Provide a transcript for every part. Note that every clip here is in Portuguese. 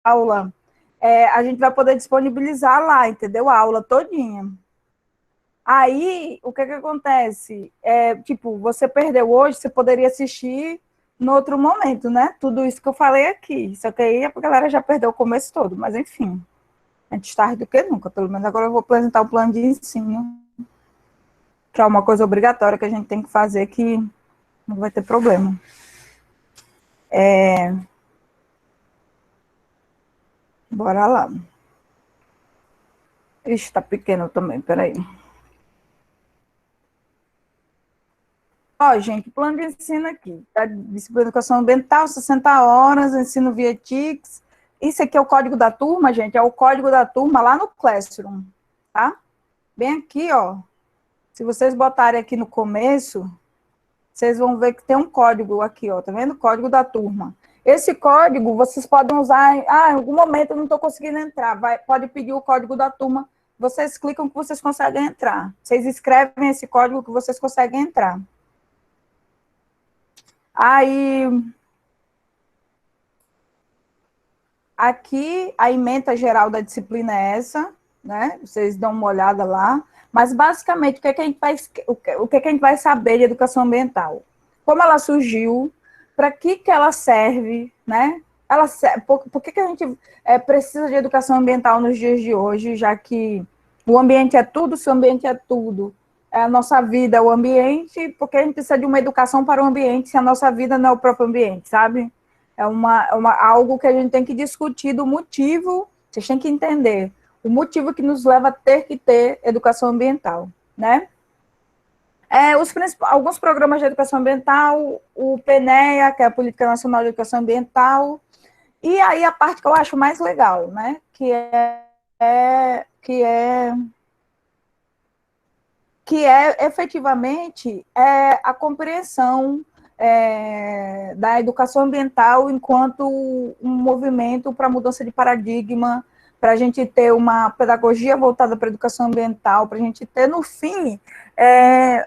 aula, a gente vai poder disponibilizar lá, entendeu? A aula todinha. Aí, o que acontece? Tipo, você perdeu hoje, você poderia assistir no outro momento, né? Tudo isso que eu falei aqui. Só que aí a galera já perdeu o começo todo, mas enfim. Antes tarde do que nunca, pelo menos agora eu vou apresentar o plano de ensino, que é uma coisa obrigatória que a gente tem que fazer, que não vai ter problema. Bora lá. Ixi, tá pequeno também, peraí. Ó, gente, plano de ensino aqui, tá? Disciplina de educação ambiental, 60 horas, ensino via TICS. Isso aqui é o código da turma, gente, é o código da turma lá no Classroom, tá? Bem aqui, ó. Se vocês botarem aqui no começo, vocês vão ver que tem um código aqui, ó, tá vendo? Código da turma. Esse código vocês podem usar, em algum momento eu não estou conseguindo entrar, pode pedir o código da turma, vocês clicam que vocês conseguem entrar. Vocês escrevem esse código que vocês conseguem entrar. Aí, aqui, a ementa geral da disciplina é essa, né? Vocês dão uma olhada lá. Mas, basicamente, o que a gente vai saber de educação ambiental? Como ela surgiu, para que ela serve, né? Por que a gente precisa de educação ambiental nos dias de hoje, já que o ambiente é tudo, se o ambiente é tudo, a nossa vida é o ambiente, porque a gente precisa de uma educação para o ambiente, se a nossa vida não é o próprio ambiente, sabe? Algo que a gente tem que discutir do motivo, vocês têm que entender, o motivo que nos leva a ter que ter educação ambiental, né? Alguns programas de educação ambiental, o PNEA, que é a Política Nacional de Educação Ambiental, e aí a parte que eu acho mais legal, né? Que é efetivamente a compreensão da educação ambiental enquanto um movimento para mudança de paradigma, para a gente ter uma pedagogia voltada para a educação ambiental, para a gente ter, no fim,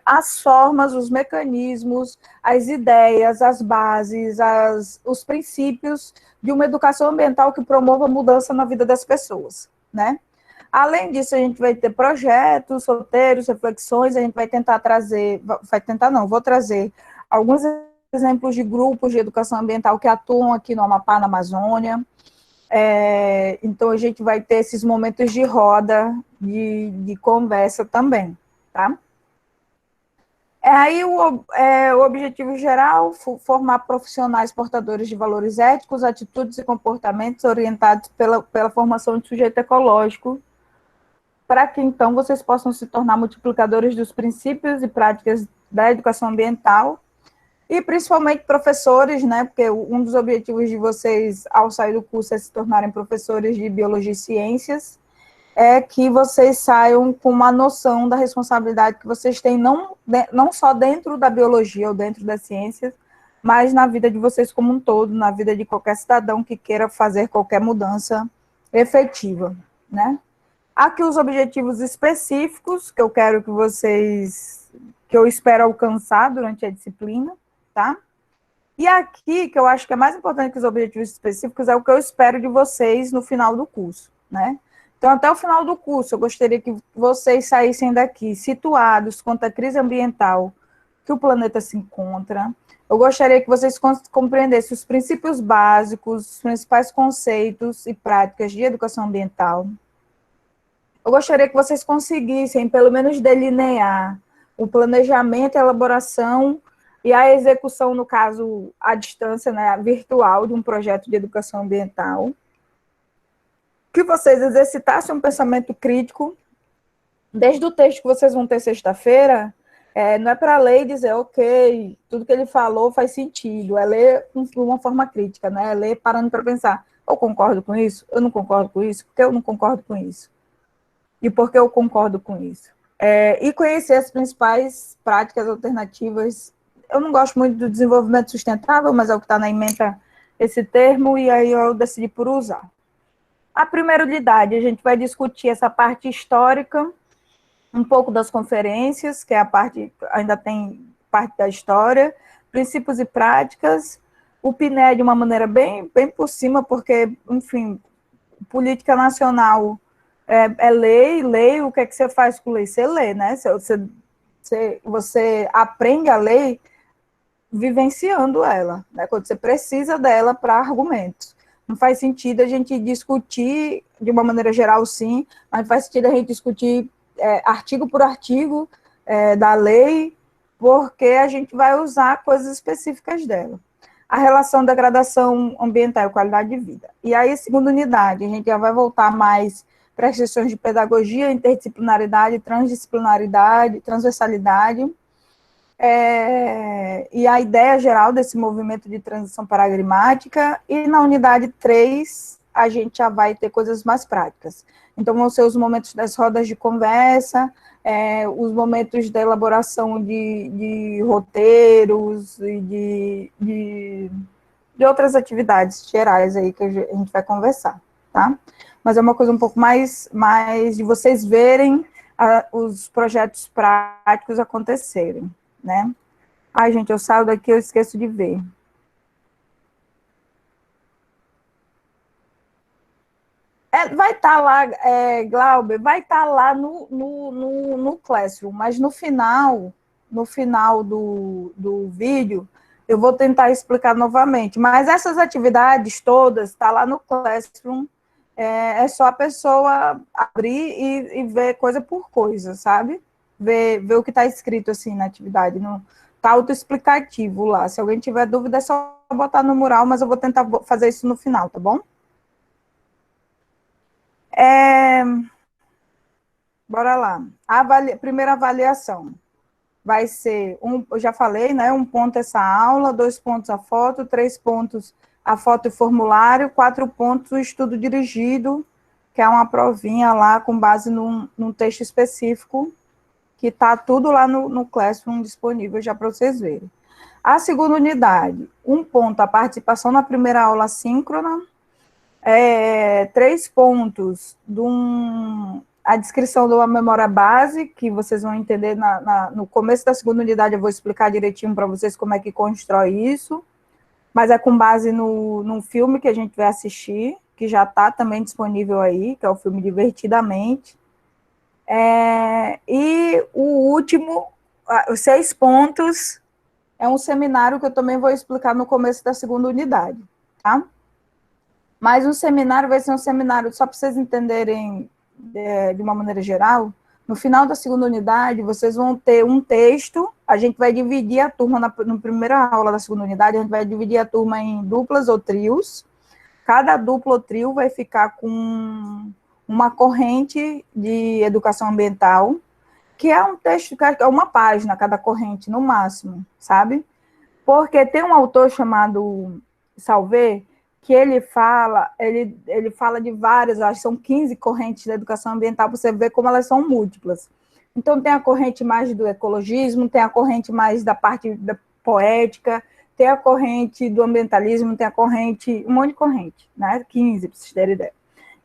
as formas, os mecanismos, as ideias, as bases, os princípios de uma educação ambiental que promova mudança na vida das pessoas, né? Além disso, a gente vai ter projetos, roteiros, reflexões, a gente vou trazer alguns exemplos de grupos de educação ambiental que atuam aqui no Amapá, na Amazônia. Então, a gente vai ter esses momentos de roda, de conversa também, tá? Aí, o objetivo geral, formar profissionais portadores de valores éticos, atitudes e comportamentos orientados pela formação de sujeito ecológico, para que, então, vocês possam se tornar multiplicadores dos princípios e práticas da educação ambiental, e principalmente professores, né, porque um dos objetivos de vocês, ao sair do curso, é se tornarem professores de biologia e ciências, é que vocês saiam com uma noção da responsabilidade que vocês têm, não só dentro da biologia ou dentro das ciências, mas na vida de vocês como um todo, na vida de qualquer cidadão que queira fazer qualquer mudança efetiva, né? Aqui os objetivos específicos que eu quero que eu espero alcançar durante a disciplina, tá? E aqui, que eu acho que é mais importante que os objetivos específicos, é o que eu espero de vocês no final do curso, né? Então, até o final do curso, eu gostaria que vocês saíssem daqui situados quanto à crise ambiental que o planeta se encontra. Eu gostaria que vocês compreendessem os princípios básicos, os principais conceitos e práticas de educação ambiental. Eu gostaria que vocês conseguissem, pelo menos, delinear o planejamento, a elaboração e a execução, no caso, à distância, né, virtual, de um projeto de educação ambiental. Que vocês exercitassem um pensamento crítico, desde o texto que vocês vão ter sexta-feira, não é para ler e dizer, ok, tudo que ele falou faz sentido, é ler de uma forma crítica, né? É ler parando para pensar, eu concordo com isso? Eu não concordo com isso? Por que eu não concordo com isso? E por que eu concordo com isso? E conhecer as principais práticas alternativas. Eu não gosto muito do desenvolvimento sustentável, mas é o que está na ementa esse termo, e aí eu decidi por usar. A primeira unidade, a gente vai discutir essa parte histórica, um pouco das conferências, que é a parte, ainda tem parte da história, princípios e práticas, o PNE de uma maneira bem, bem por cima, porque, enfim, política nacional é lei, lei, o que é que você faz com lei? Você lê, né? Você aprende a lei vivenciando ela, né? Quando você precisa dela para argumentos. Não faz sentido a gente discutir, de uma maneira geral, sim, mas faz sentido a gente discutir artigo por artigo da lei, porque a gente vai usar coisas específicas dela. A relação da degradação ambiental e qualidade de vida. E aí, segunda unidade, a gente já vai voltar mais para as questões de pedagogia, interdisciplinaridade, transdisciplinaridade, transversalidade, e a ideia geral desse movimento de transição paradigmática, e na unidade 3, a gente já vai ter coisas mais práticas. Então, vão ser os momentos das rodas de conversa, os momentos da elaboração de roteiros e de outras atividades gerais aí que a gente vai conversar, tá? Mas é uma coisa um pouco mais de vocês verem os projetos práticos acontecerem, né? Ai, gente, eu saio daqui, eu esqueço de ver. Vai estar lá, Glauber, vai estar lá no Classroom, mas no final do vídeo, eu vou tentar explicar novamente. Mas essas atividades todas, está lá no Classroom, é só a pessoa abrir e ver coisa por coisa, sabe? Ver o que está escrito assim na atividade. Está autoexplicativo lá. Se alguém tiver dúvida, é só botar no mural, mas eu vou tentar fazer isso no final, tá bom? Bora lá. Primeira avaliação vai ser, eu já falei, né? 1 ponto essa aula, 2 pontos a foto, 3 pontos a foto e formulário, 4 pontos o estudo dirigido, que é uma provinha lá com base num texto específico, que está tudo lá no Classroom disponível já para vocês verem. A segunda unidade, 1 ponto a participação na primeira aula síncrona, 3 pontos a descrição de uma memória base, que vocês vão entender no começo da segunda unidade, eu vou explicar direitinho para vocês como é que constrói isso, mas é com base num filme que a gente vai assistir, que já está também disponível aí, que é o filme Divertidamente. E o último, os 6 pontos, é um seminário que eu também vou explicar no começo da segunda unidade, tá? Mas o seminário vai ser um seminário, só para vocês entenderem de uma maneira geral, no final da segunda unidade, vocês vão ter um texto, a gente vai dividir a turma, na primeira aula da segunda unidade, a gente vai dividir a turma em duplas ou trios, cada dupla ou trio vai ficar com uma corrente de educação ambiental, que é um texto, que é uma página cada corrente, no máximo, sabe? Porque tem um autor chamado Salvé, que ele fala de várias, acho que são 15 correntes da educação ambiental, para você ver como elas são múltiplas. Então, tem a corrente mais do ecologismo, tem a corrente mais da parte da poética, tem a corrente do ambientalismo, tem a corrente, um monte de corrente, né? 15, para vocês terem ideia.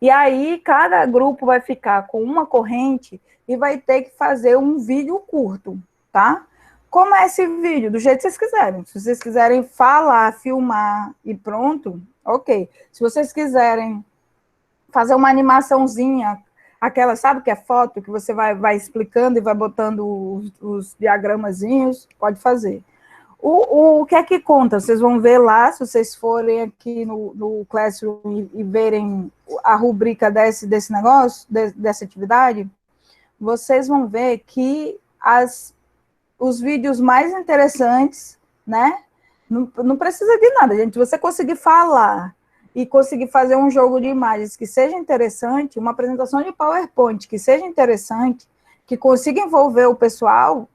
E aí, cada grupo vai ficar com uma corrente e vai ter que fazer um vídeo curto, tá? Como é esse vídeo? Do jeito que vocês quiserem. Se vocês quiserem falar, filmar e pronto, ok. Se vocês quiserem fazer uma animaçãozinha, aquela, sabe que é foto, que você vai explicando e vai botando os diagramazinhos, pode fazer. O que é que conta? Vocês vão ver lá, se vocês forem aqui no Classroom e verem a rubrica desse negócio, dessa atividade, vocês vão ver que os vídeos mais interessantes, né? Não precisa de nada, gente. Se você conseguir falar e conseguir fazer um jogo de imagens que seja interessante, uma apresentação de PowerPoint que seja interessante, que consiga envolver o pessoal,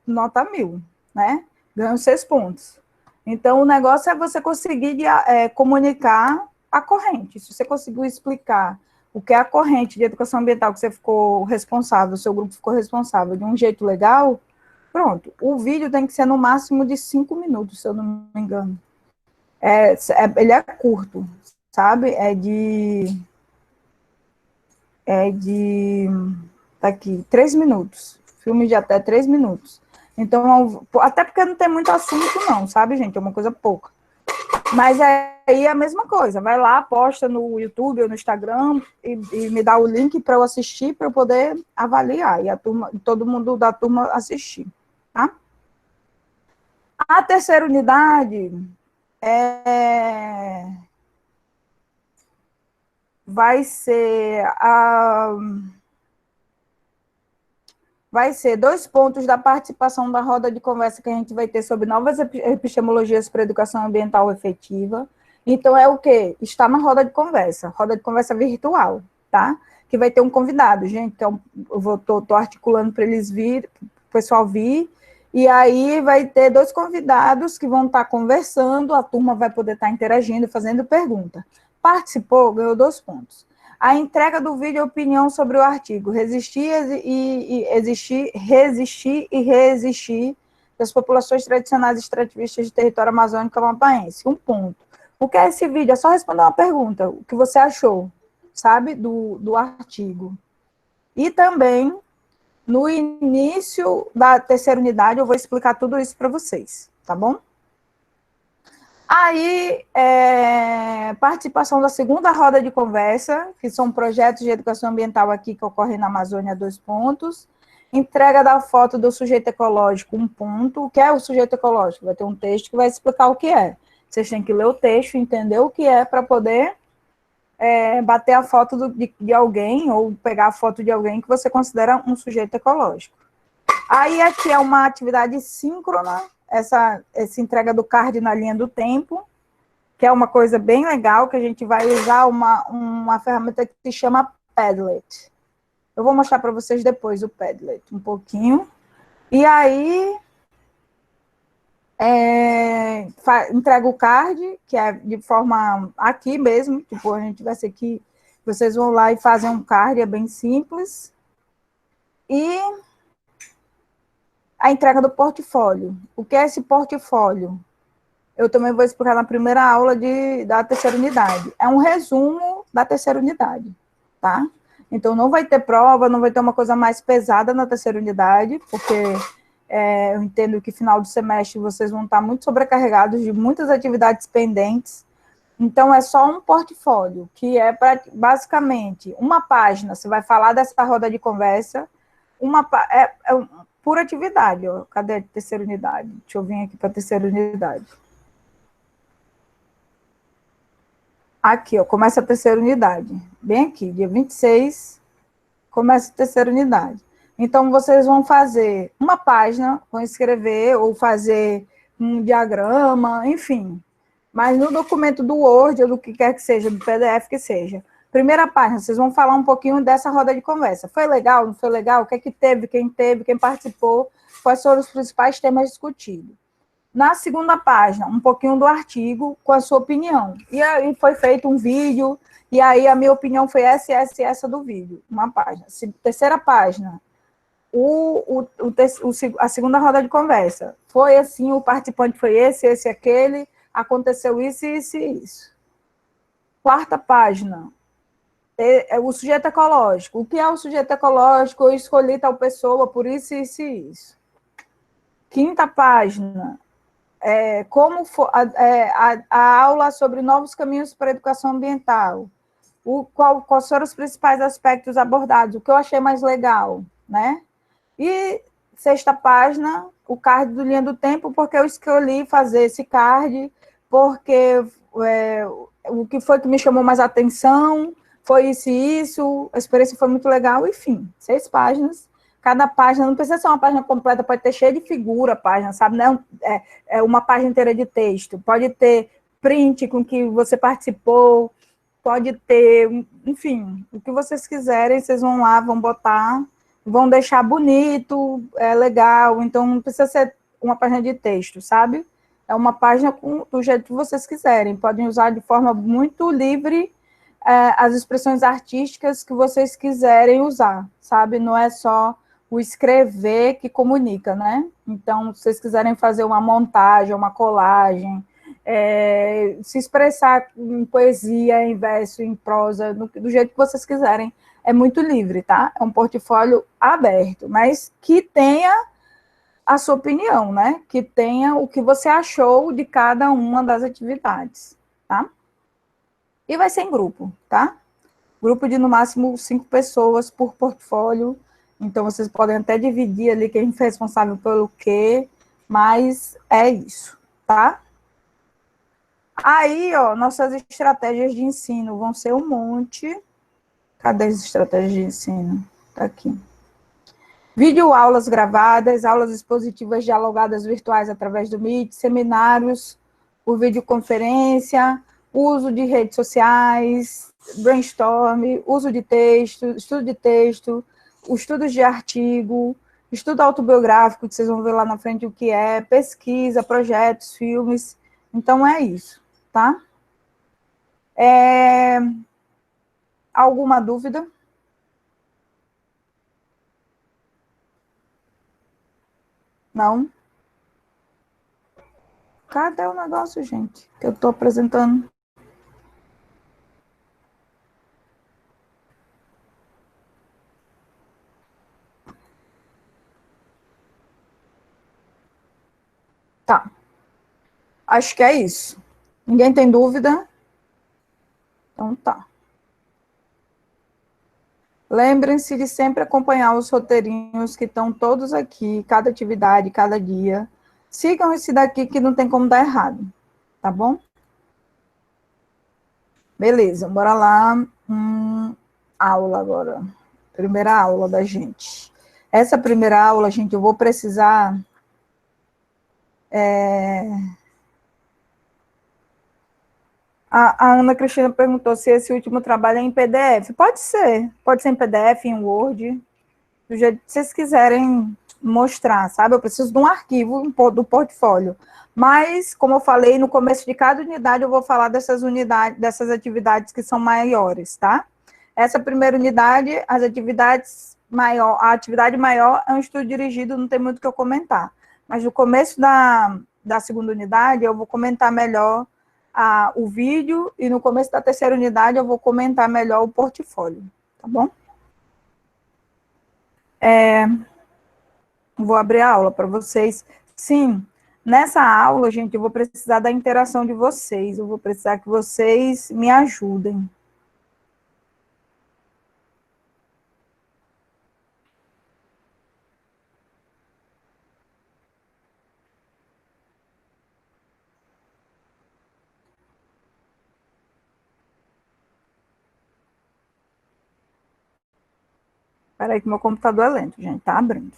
nota 1000, né? Ganham 6 pontos. Então, o negócio é você conseguir comunicar a corrente. Se você conseguiu explicar o que é a corrente de educação ambiental que você ficou responsável, o seu grupo ficou responsável de um jeito legal, pronto. O vídeo tem que ser no máximo de 5 minutos, se eu não me engano. Ele é curto, sabe? Tá aqui, 3 minutos. Filme de até 3 minutos. Então, até porque não tem muito assunto, não, sabe, gente? É uma coisa pouca. Mas aí é a mesma coisa, vai lá, posta no YouTube ou no Instagram e me dá o link para eu assistir, para eu poder avaliar, e a turma, todo mundo da turma assistir, tá? A terceira unidade vai ser vai ser 2 pontos da participação da roda de conversa que a gente vai ter sobre novas epistemologias para a educação ambiental efetiva. Então, é o quê? Está na roda de conversa virtual, tá? Que vai ter um convidado, gente, então eu tô articulando para eles vir, o pessoal vir, e aí vai ter 2 convidados que vão estar conversando, a turma vai poder estar interagindo, fazendo pergunta. Participou, ganhou 2 pontos. A entrega do vídeo opinião sobre o artigo, resistir e reexistir das populações tradicionais extrativistas do território amazônico amapáense. 1 ponto. O que é esse vídeo? É só responder uma pergunta, o que você achou, sabe, do artigo. E também, no início da terceira unidade, eu vou explicar tudo isso para vocês, tá bom? Aí, participação da segunda roda de conversa, que são projetos de educação ambiental aqui que ocorrem na Amazônia, 2 pontos. Entrega da foto do sujeito ecológico, 1 ponto. O que é o sujeito ecológico? Vai ter um texto que vai explicar o que é. Vocês têm que ler o texto, entender o que é, para poder bater a foto de alguém, ou pegar a foto de alguém que você considera um sujeito ecológico. Aí aqui é uma atividade síncrona, essa entrega do card na linha do tempo, que é uma coisa bem legal, que a gente vai usar uma ferramenta que se chama Padlet. Eu vou mostrar para vocês depois o Padlet, um pouquinho. E aí, entrega o card, que é de forma aqui mesmo, tipo, a gente vai ser aqui, vocês vão lá e fazem um card, é bem simples. E a entrega do portfólio. O que é esse portfólio? Eu também vou explicar na primeira aula da terceira unidade. É um resumo da terceira unidade, tá? Então, não vai ter prova, não vai ter uma coisa mais pesada na terceira unidade, porque eu entendo que final do semestre vocês vão estar muito sobrecarregados de muitas atividades pendentes. Então, é só um portfólio, que é basicamente uma página, você vai falar dessa roda de conversa, por atividade, ó. Cadê a terceira unidade? Deixa eu vir aqui para a terceira unidade. Aqui, ó, começa a terceira unidade. Bem aqui, dia 26, começa a terceira unidade. Então, vocês vão fazer uma página, vão escrever ou fazer um diagrama, enfim. Mas no documento do Word, ou do que quer que seja, do PDF que seja. Primeira página, vocês vão falar um pouquinho dessa roda de conversa. Foi legal, não foi legal? O que é que teve, quem participou, quais foram os principais temas discutidos. Na segunda página, um pouquinho do artigo com a sua opinião. E aí foi feito um vídeo, e aí a minha opinião foi essa do vídeo, uma página. Terceira página, a segunda roda de conversa. Foi assim, o participante foi esse, aquele, aconteceu isso, isso e isso. Quarta página, o sujeito ecológico. O que é o sujeito ecológico? Eu escolhi tal pessoa por isso, isso e isso. Quinta página, como a aula sobre novos caminhos para a educação ambiental, quais foram os principais aspectos abordados, o que eu achei mais legal, né? E sexta página, o card do Linha do Tempo, porque eu escolhi fazer esse card, porque o que foi que me chamou mais atenção, foi isso, a experiência foi muito legal, enfim, 6 páginas. Cada página, não precisa ser uma página completa, pode ter cheia de figura a página, sabe? Não é uma página inteira de texto. Pode ter print com que você participou, pode ter, enfim, o que vocês quiserem, vocês vão lá, vão botar, vão deixar bonito, legal. Então, não precisa ser uma página de texto, sabe? É uma página do jeito que vocês quiserem. Podem usar de forma muito livre as expressões artísticas que vocês quiserem usar, sabe? Não é só o escrever que comunica, né? Então, se vocês quiserem fazer uma montagem, uma colagem, se expressar em poesia, em verso, em prosa, do jeito que vocês quiserem, é muito livre, tá? É um portfólio aberto, mas que tenha a sua opinião, né? Que tenha o que você achou de cada uma das atividades, tá? E vai ser em grupo, tá? Grupo de no máximo 5 pessoas por portfólio. Então, vocês podem até dividir ali quem foi responsável pelo quê, mas é isso, tá? Aí, ó, nossas estratégias de ensino vão ser um monte. Cadê as estratégias de ensino? Tá aqui. Videoaulas gravadas, aulas expositivas dialogadas virtuais através do Meet, seminários por videoconferência, uso de redes sociais, brainstorm, uso de texto, estudo de texto, estudos de artigo, estudo autobiográfico, que vocês vão ver lá na frente o que é, pesquisa, projetos, filmes. Então, é isso, tá? Alguma dúvida? Não? Cadê o negócio, gente? Que eu estou apresentando. Tá. Acho que é isso. Ninguém tem dúvida? Então tá. Lembrem-se de sempre acompanhar os roteirinhos que estão todos aqui, cada atividade, cada dia. Sigam esse daqui que não tem como dar errado, tá bom? Beleza, bora lá. Aula agora. Primeira aula da gente. Essa primeira aula, gente, eu vou precisar... A Ana Cristina perguntou se esse último trabalho é em PDF. Pode ser em PDF, em Word, do jeito que vocês quiserem mostrar, sabe? Eu preciso de um arquivo do portfólio. Mas, como eu falei, no começo de cada unidade eu vou falar dessas unidades, dessas atividades que são maiores, tá? Essa primeira unidade, as atividades maior, a atividade maior é um estudo dirigido, não tem muito o que eu comentar. Mas no começo da segunda unidade eu vou comentar melhor o vídeo, e no começo da terceira unidade eu vou comentar melhor o portfólio, tá bom? Vou abrir a aula para vocês. Sim, nessa aula, gente, eu vou precisar da interação de vocês, eu vou precisar que vocês me ajudem. Espera aí que meu computador é lento, gente, tá abrindo.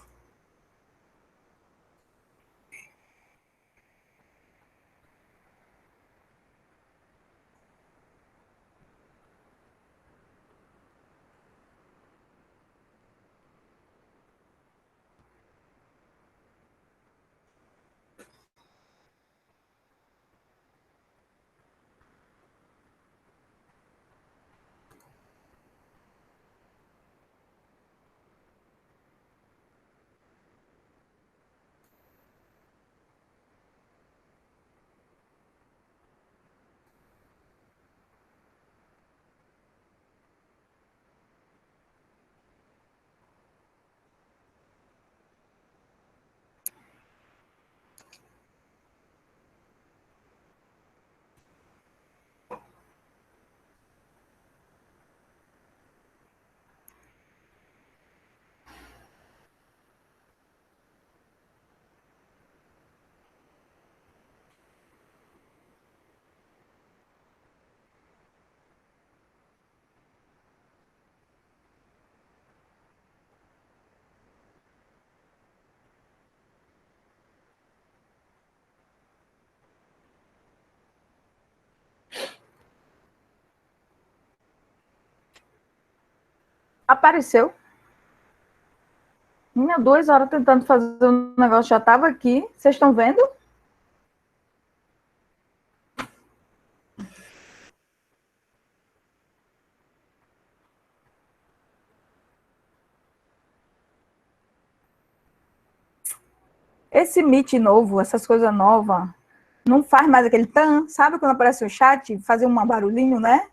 Apareceu. Minha 2 horas tentando fazer um negócio, já estava aqui. Vocês estão vendo? Esse Meet novo, essas coisas novas, não faz mais aquele tan, sabe quando aparece o chat, fazer um barulhinho, né?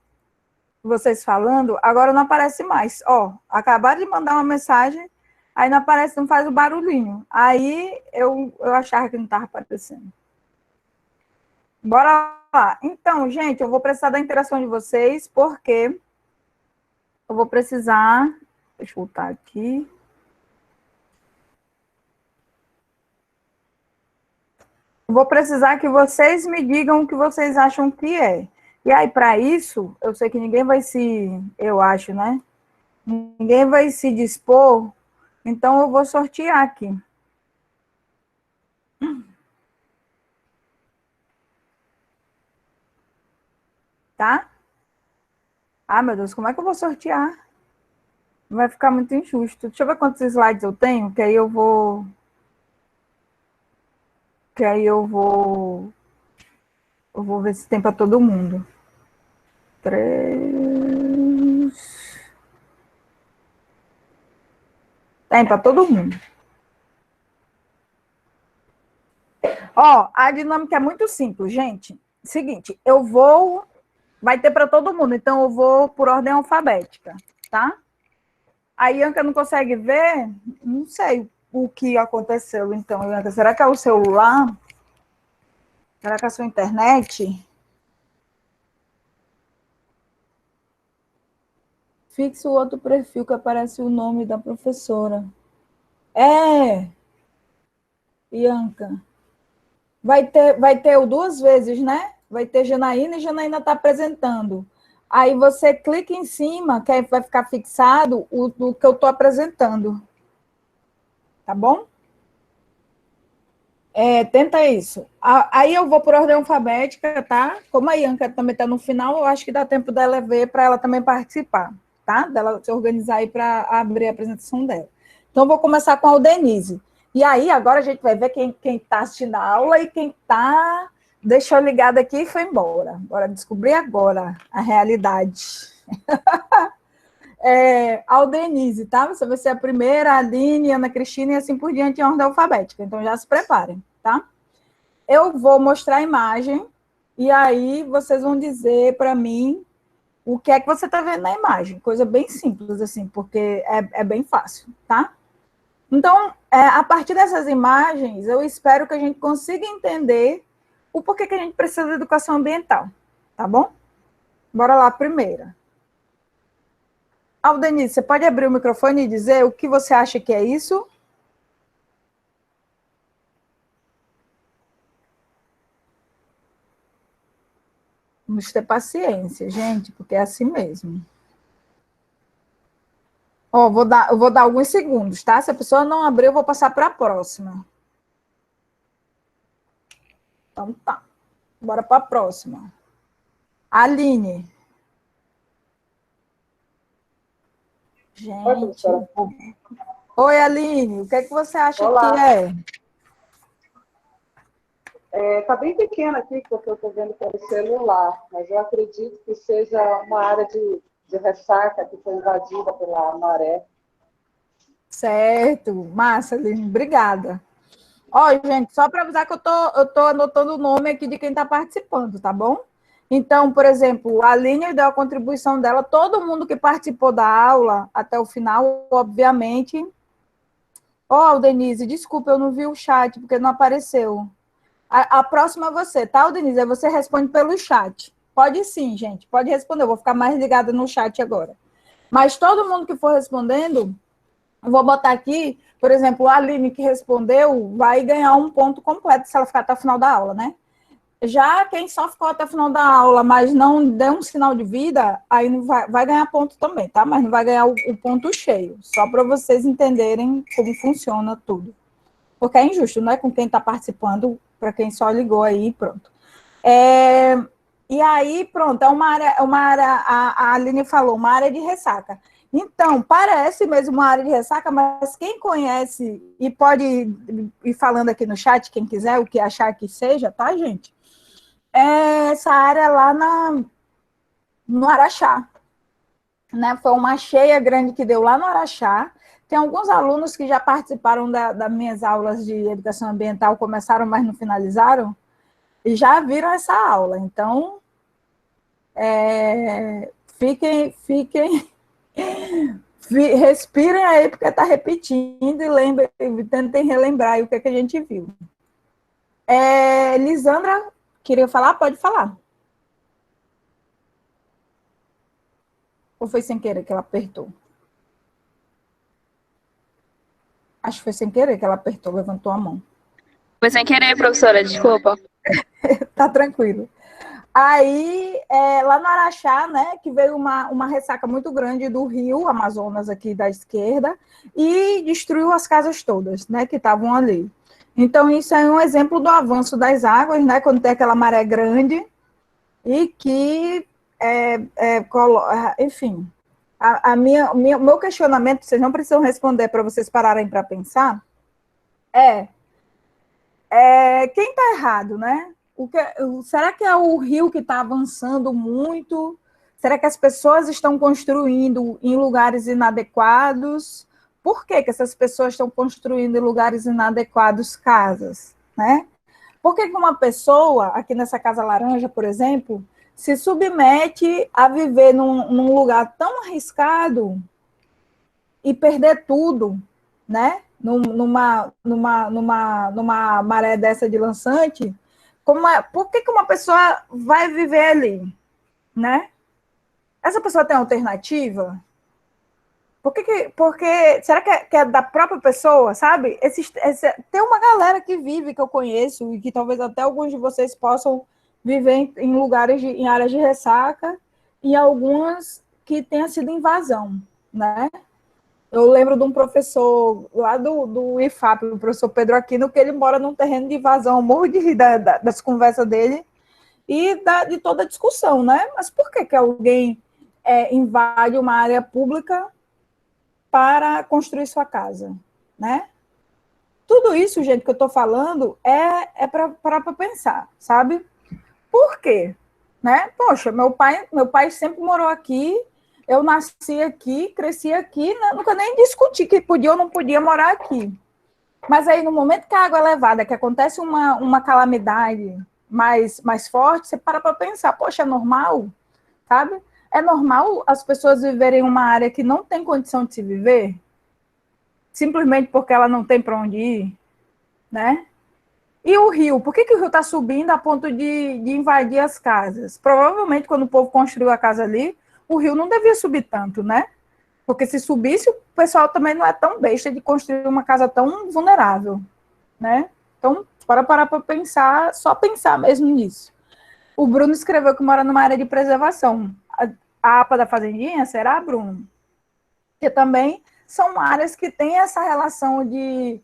Vocês falando, agora não aparece mais. Ó, acabaram de mandar uma mensagem, Aí não aparece, não faz o barulhinho. Aí eu achava que não estava aparecendo. Bora lá. Então, gente, eu vou precisar da interação de vocês, porque eu vou precisar... Deixa eu voltar aqui. Vou precisar que vocês me digam o que vocês acham que é. E aí, para isso, eu sei que ninguém vai se... Eu acho, né? Ninguém vai se dispor, então eu vou sortear aqui. Tá? Ah, meu Deus, como é que eu vou sortear? Vai ficar muito injusto. Deixa eu ver quantos slides eu tenho, que aí eu vou... Eu vou ver se tem para todo mundo. 3... Tem para todo mundo. Ó, a dinâmica é muito simples, gente. Seguinte, eu vou... Vai ter para todo mundo, então eu vou por ordem alfabética, tá? A Ianca não consegue ver? Não sei o que aconteceu, então, Ianca. Será que é o celular? Será que é a sua internet? Fixe o outro perfil que aparece o nome da professora. É, Ianca. Vai ter o duas vezes, né? Vai ter Janaína e Janaína está apresentando. Aí você clica em cima, que aí vai ficar fixado o que eu estou apresentando. Tá bom? Tenta isso. Aí eu vou por ordem alfabética, tá? Como a Ianca também está no final, eu acho que dá tempo dela ver para ela também participar, tá? Dela se organizar aí para abrir a apresentação dela. Então, eu vou começar com a Aldenise. E aí, agora a gente vai ver quem está assistindo a aula e quem está... Deixou ligado aqui e foi embora. Bora descobrir agora a realidade. Aldenise, tá? Você vai ser a primeira, a Aline, a Ana Cristina e assim por diante em ordem alfabética. Então, já se preparem, tá? Eu vou mostrar a imagem e aí vocês vão dizer para mim o que é que você está vendo na imagem. Coisa bem simples, assim, porque é bem fácil, tá? Então, a partir dessas imagens, eu espero que a gente consiga entender o porquê que a gente precisa de educação ambiental, tá bom? Bora lá, primeira. Aldenise, você pode abrir o microfone e dizer o que você acha que é isso? Vamos ter paciência, gente, porque é assim mesmo. Ó, eu vou dar alguns segundos, tá? Se a pessoa não abrir, eu vou passar para a próxima. Então tá. Bora para a próxima. Aline. Gente. Oi, Aline. O que é que você acha Olá. que é? Está bem pequeno aqui, porque eu estou vendo pelo celular, mas eu acredito que seja uma área de ressaca que foi invadida pela maré. Certo. Massa, Aline. Obrigada. Ó, gente, só para avisar que eu tô anotando o nome aqui de quem está participando, tá bom? Então, por exemplo, a Aline deu a contribuição dela, todo mundo que participou da aula até o final, obviamente. Ó, Denise, desculpa, eu não vi o chat, porque não apareceu. A próxima é você, tá, Denise? Aí você responde pelo chat. Pode sim, gente, pode responder. Eu vou ficar mais ligada no chat agora. Mas todo mundo que for respondendo, eu vou botar aqui, por exemplo, a Aline que respondeu vai ganhar um ponto completo se ela ficar até o final da aula, né? Já quem só ficou até o final da aula, mas não deu um sinal de vida, aí não vai ganhar ponto também, tá? Mas não vai ganhar o ponto cheio, só para vocês entenderem como funciona tudo. Porque é injusto, não é com quem está participando, para quem só ligou aí, pronto. E aí, pronto, é uma área, a Aline falou, uma área de ressaca. Então, parece mesmo uma área de ressaca, mas quem conhece e pode ir falando aqui no chat, quem quiser, o que achar que seja, tá, gente? Essa área lá no Araxá, né? Foi uma cheia grande que deu lá no Araxá. Tem alguns alunos que já participaram das minhas aulas de educação ambiental, começaram, mas não finalizaram, e já viram essa aula. Então, fiquem Respirem aí, porque está repetindo e tentem relembrar aí o que, é que a gente viu. Lisandra, queria falar? Pode falar. Ou foi sem querer que ela apertou? Acho que foi sem querer que ela apertou, levantou a mão. Foi sem querer, professora, desculpa. Tá tranquilo. Aí, lá no Araxá, né, que veio uma ressaca muito grande do rio Amazonas aqui da esquerda e destruiu as casas todas, né, que estavam ali. Então, isso é um exemplo do avanço das águas, né, quando tem aquela maré grande e que, enfim, meu questionamento, vocês não precisam responder para vocês pararem para pensar, quem está errado, né? Será que é o rio que está avançando muito? Será que as pessoas estão construindo em lugares inadequados? Por que essas pessoas estão construindo em lugares inadequados casas, né? Por que uma pessoa, aqui nessa Casa Laranja, por exemplo, se submete a viver num lugar tão arriscado e perder tudo, né? Numa maré dessa de lançante, por que uma pessoa vai viver ali, né? Essa pessoa tem alternativa? Porque será que é da própria pessoa, sabe? Tem uma galera que vive, que eu conheço, e que talvez até alguns de vocês possam viver em lugares, em áreas de ressaca, e algumas que tenha sido invasão, né? Eu lembro de um professor lá do IFAP, o professor Pedro Aquino, que ele mora num terreno de invasão, morro de rir das conversas dele e de toda a discussão, né? Mas por que alguém invade uma área pública para construir sua casa, né? Tudo isso, gente, que eu estou falando é para pensar, sabe? Por quê? Né? Poxa, meu pai sempre morou aqui, eu nasci aqui, cresci aqui, nunca nem discuti que podia ou não podia morar aqui. Mas aí, no momento que a água é levada, que acontece uma calamidade mais forte, você para pensar, poxa, é normal, sabe? É normal as pessoas viverem em uma área que não tem condição de se viver, simplesmente porque ela não tem para onde ir, né? E o rio? Por que o rio está subindo a ponto de invadir as casas? Provavelmente, quando o povo construiu a casa ali, o rio não devia subir tanto, né? Porque se subisse, o pessoal também não é tão besta de construir uma casa tão vulnerável, né? Então, parar para pensar, só pensar mesmo nisso. O Bruno escreveu que mora numa área de preservação. A APA da Fazendinha, será, Bruno? Que também são áreas que têm essa relação de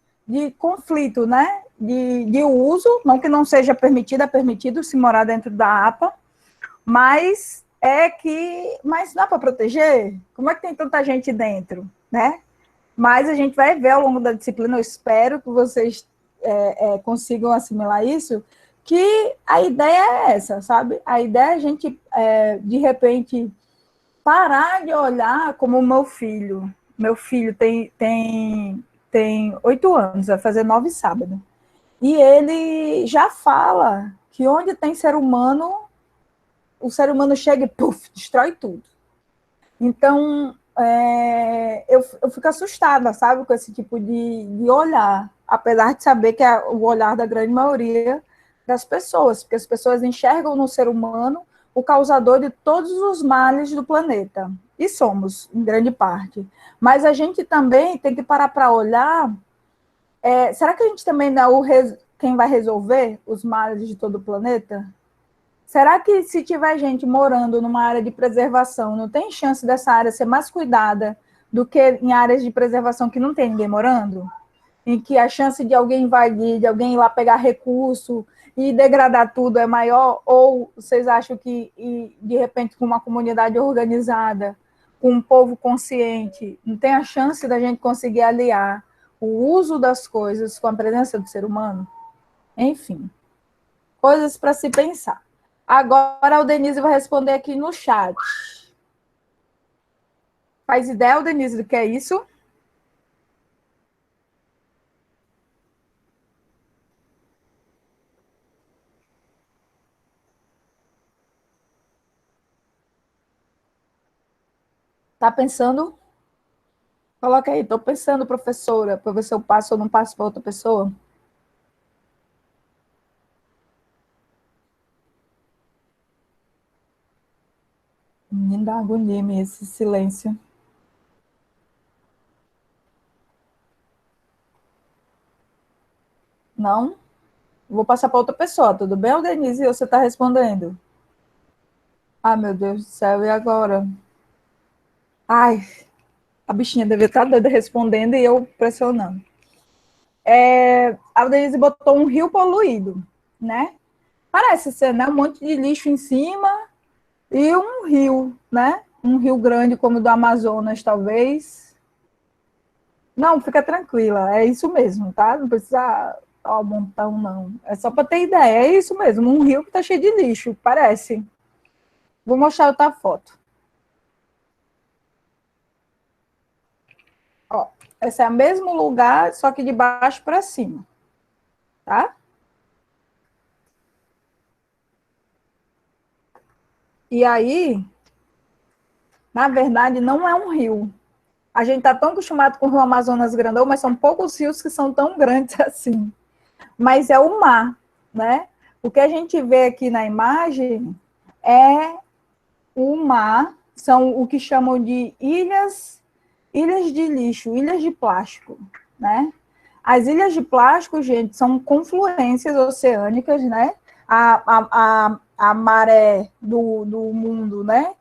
conflito, né? De uso, não que não seja permitido, é permitido se morar dentro da APA, mas mas dá para proteger? Como é que tem tanta gente dentro, né? Mas a gente vai ver ao longo da disciplina, eu espero que vocês consigam assimilar isso, que a ideia é essa, sabe? A ideia é a gente, de repente, parar de olhar como o meu filho. Meu filho tem 8 anos, vai fazer 9 sábado. E ele já fala que onde tem ser humano, o ser humano chega e puf, destrói tudo. Então, eu fico assustada, sabe, com esse tipo de olhar, apesar de saber que é o olhar da grande maioria das pessoas, porque as pessoas enxergam no ser humano o causador de todos os males do planeta, e somos, em grande parte. Mas a gente também tem que parar para olhar, será que a gente também não é quem vai resolver os males de todo o planeta? Será que se tiver gente morando numa área de preservação, não tem chance dessa área ser mais cuidada do que em áreas de preservação que não tem ninguém morando? Em que a chance de alguém invadir, de alguém ir lá pegar recurso e degradar tudo é maior? Ou vocês acham que, de repente, com uma comunidade organizada, com um povo consciente, não tem a chance da gente conseguir aliar o uso das coisas com a presença do ser humano? Enfim, coisas para se pensar. Agora o Denise vai responder aqui no chat. Faz ideia, Denise, do que é isso? Tá pensando? Coloca aí, estou pensando, professora, para ver se eu passo ou não passo para outra pessoa. Me dá agonia esse silêncio. Não? Vou passar para outra pessoa, tudo bem, ou Denise? Você está respondendo? Ah, meu Deus do céu, e agora? Ai, a bichinha deve estar doida respondendo e eu pressionando. A Denise botou um rio poluído, né? Parece ser, né? Um monte de lixo em cima e um rio, né? Um rio grande como o do Amazonas, talvez. Não, fica tranquila, é isso mesmo, tá? Não precisa ao montão, não. É só para ter ideia, é isso mesmo, um rio que tá cheio de lixo, parece. Vou mostrar outra foto. Ó, esse é o mesmo lugar, só que de baixo para cima, tá? E aí, na verdade, não é um rio. A gente está tão acostumado com o Rio Amazonas grandão, mas são poucos rios que são tão grandes assim. Mas é o mar, né? O que a gente vê aqui na imagem é o mar, são o que chamam de ilhas de lixo, ilhas de plástico, né? As ilhas de plástico, gente, são confluências oceânicas, né? A maré do mundo, né?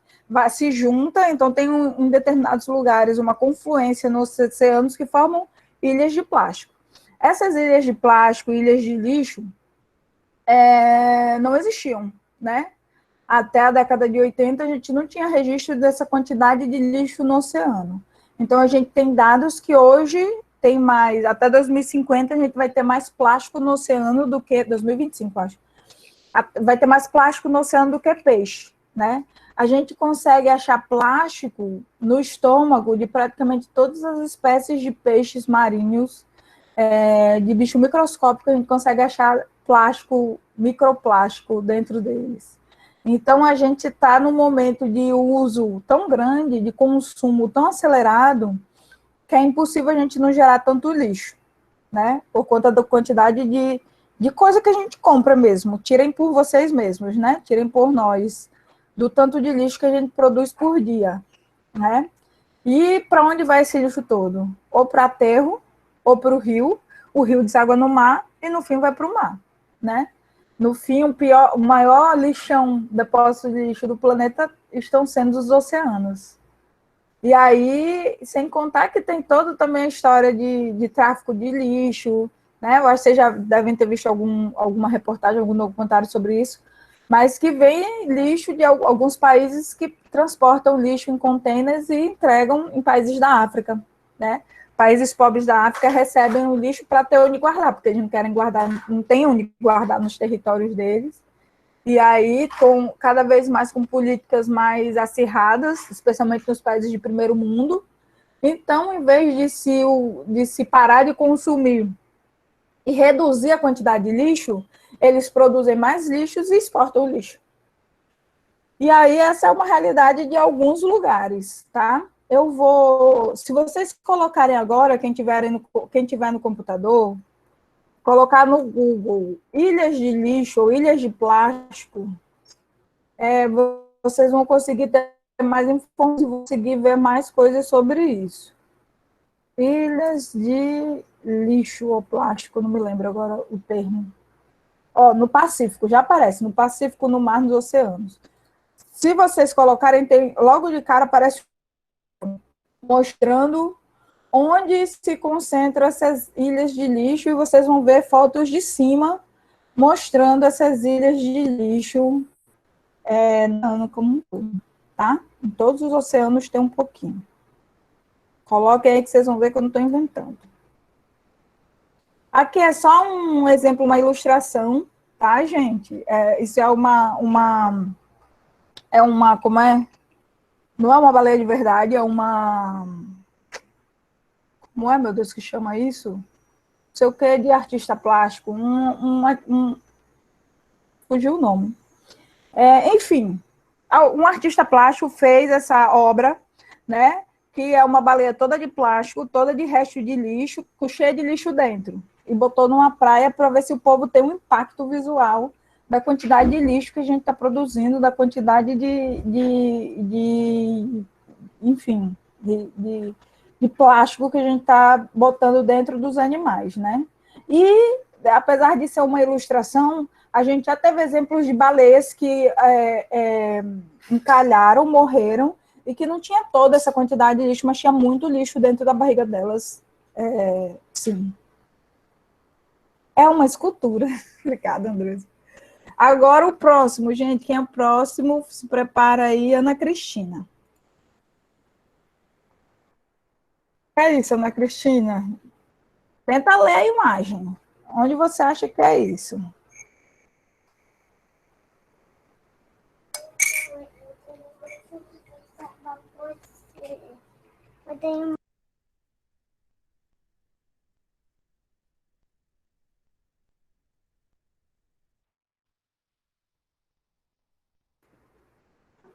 Se junta, então tem em determinados lugares uma confluência nos oceanos que formam ilhas de plástico. Essas ilhas de plástico, ilhas de lixo, não existiam, né? Até a década de 80, a gente não tinha registro dessa quantidade de lixo no oceano. Então, a gente tem dados que hoje tem mais, até 2050, a gente vai ter mais plástico no oceano do que, 2025, acho, vai ter mais plástico no oceano do que peixe, né? A gente consegue achar plástico no estômago de praticamente todas as espécies de peixes marinhos, de bicho microscópico, a gente consegue achar plástico, microplástico dentro deles. Então, a gente está num momento de uso tão grande, de consumo tão acelerado, que é impossível a gente não gerar tanto lixo, né? Por conta da quantidade de coisa que a gente compra mesmo. Tirem por vocês mesmos, né? Tirem por nós, do tanto de lixo que a gente produz por dia, né? E para onde vai esse lixo todo? Ou para aterro, ou para o rio deságua no mar, e no fim vai para o mar, né? No fim, o maior lixão, depósito de lixo do planeta estão sendo os oceanos. E aí, sem contar que tem toda também a história de tráfico de lixo, né? Eu acho que vocês já devem ter visto alguma reportagem, algum documentário sobre isso, mas que vem lixo de alguns países que transportam lixo em containers e entregam em países da África, né? Países pobres da África recebem o lixo para ter onde guardar, porque eles não querem guardar, não tem onde guardar nos territórios deles. E aí, cada vez mais com políticas mais acirradas, especialmente nos países de primeiro mundo. Então, em vez de se parar de consumir e reduzir a quantidade de lixo, eles produzem mais lixos e exportam o lixo. E aí, essa é uma realidade de alguns lugares, tá? Eu vou, se vocês colocarem agora, quem tiver no computador, colocar no Google ilhas de lixo ou ilhas de plástico, vocês vão conseguir ter mais informações, vão conseguir ver mais coisas sobre isso. Ilhas de lixo ou plástico, não me lembro agora o termo. Ó, no Pacífico, já aparece, no Pacífico, no mar, nos oceanos. Se vocês colocarem, logo de cara aparece mostrando onde se concentram essas ilhas de lixo, e vocês vão ver fotos de cima mostrando essas ilhas de lixo no ano como um todo, tá? Em todos os oceanos tem um pouquinho. Coloquem aí que vocês vão ver que eu não estou inventando. Aqui é só um exemplo, uma ilustração, tá, gente? Isso é como é? Não é uma baleia de verdade, é uma... Como é, meu Deus, que chama isso? Não sei o que, de artista plástico. Fugiu o nome. Enfim, um artista plástico fez essa obra, né? que é uma baleia toda de plástico, toda de resto de lixo, com cheia de lixo dentro. E botou numa praia para ver se o povo tem um impacto visual da quantidade de lixo que a gente está produzindo, da quantidade enfim, de plástico que a gente está botando dentro dos animais, né? E, apesar de ser uma ilustração, a gente já teve exemplos de baleias que encalharam, morreram, e que não tinha toda essa quantidade de lixo, mas tinha muito lixo dentro da barriga delas. Sim. É uma escultura. Obrigada, Andresa. Agora o próximo, gente. Quem é o próximo? Se prepara aí, Ana Cristina. É isso, Ana Cristina. Tenta ler a imagem. Onde você acha que é isso?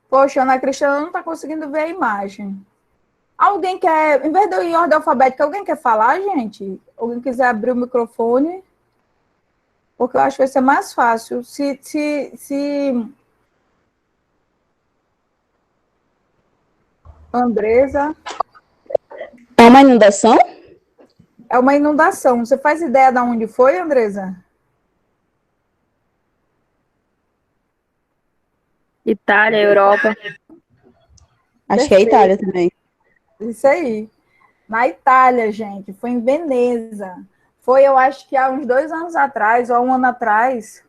Poxa, Ana Cristina não está conseguindo ver a imagem. Alguém quer, em vez de eu ir em ordem alfabética, alguém quer falar, gente? Alguém quiser abrir o microfone? Porque eu acho que vai ser mais fácil. Andresa. É uma inundação? É uma inundação. Você faz ideia de onde foi, Andresa? Itália, Europa. Acho que é Itália também. Isso aí. Na Itália, gente. Foi em Veneza. Foi, eu acho que há uns 2 anos atrás, ou 1 ano atrás,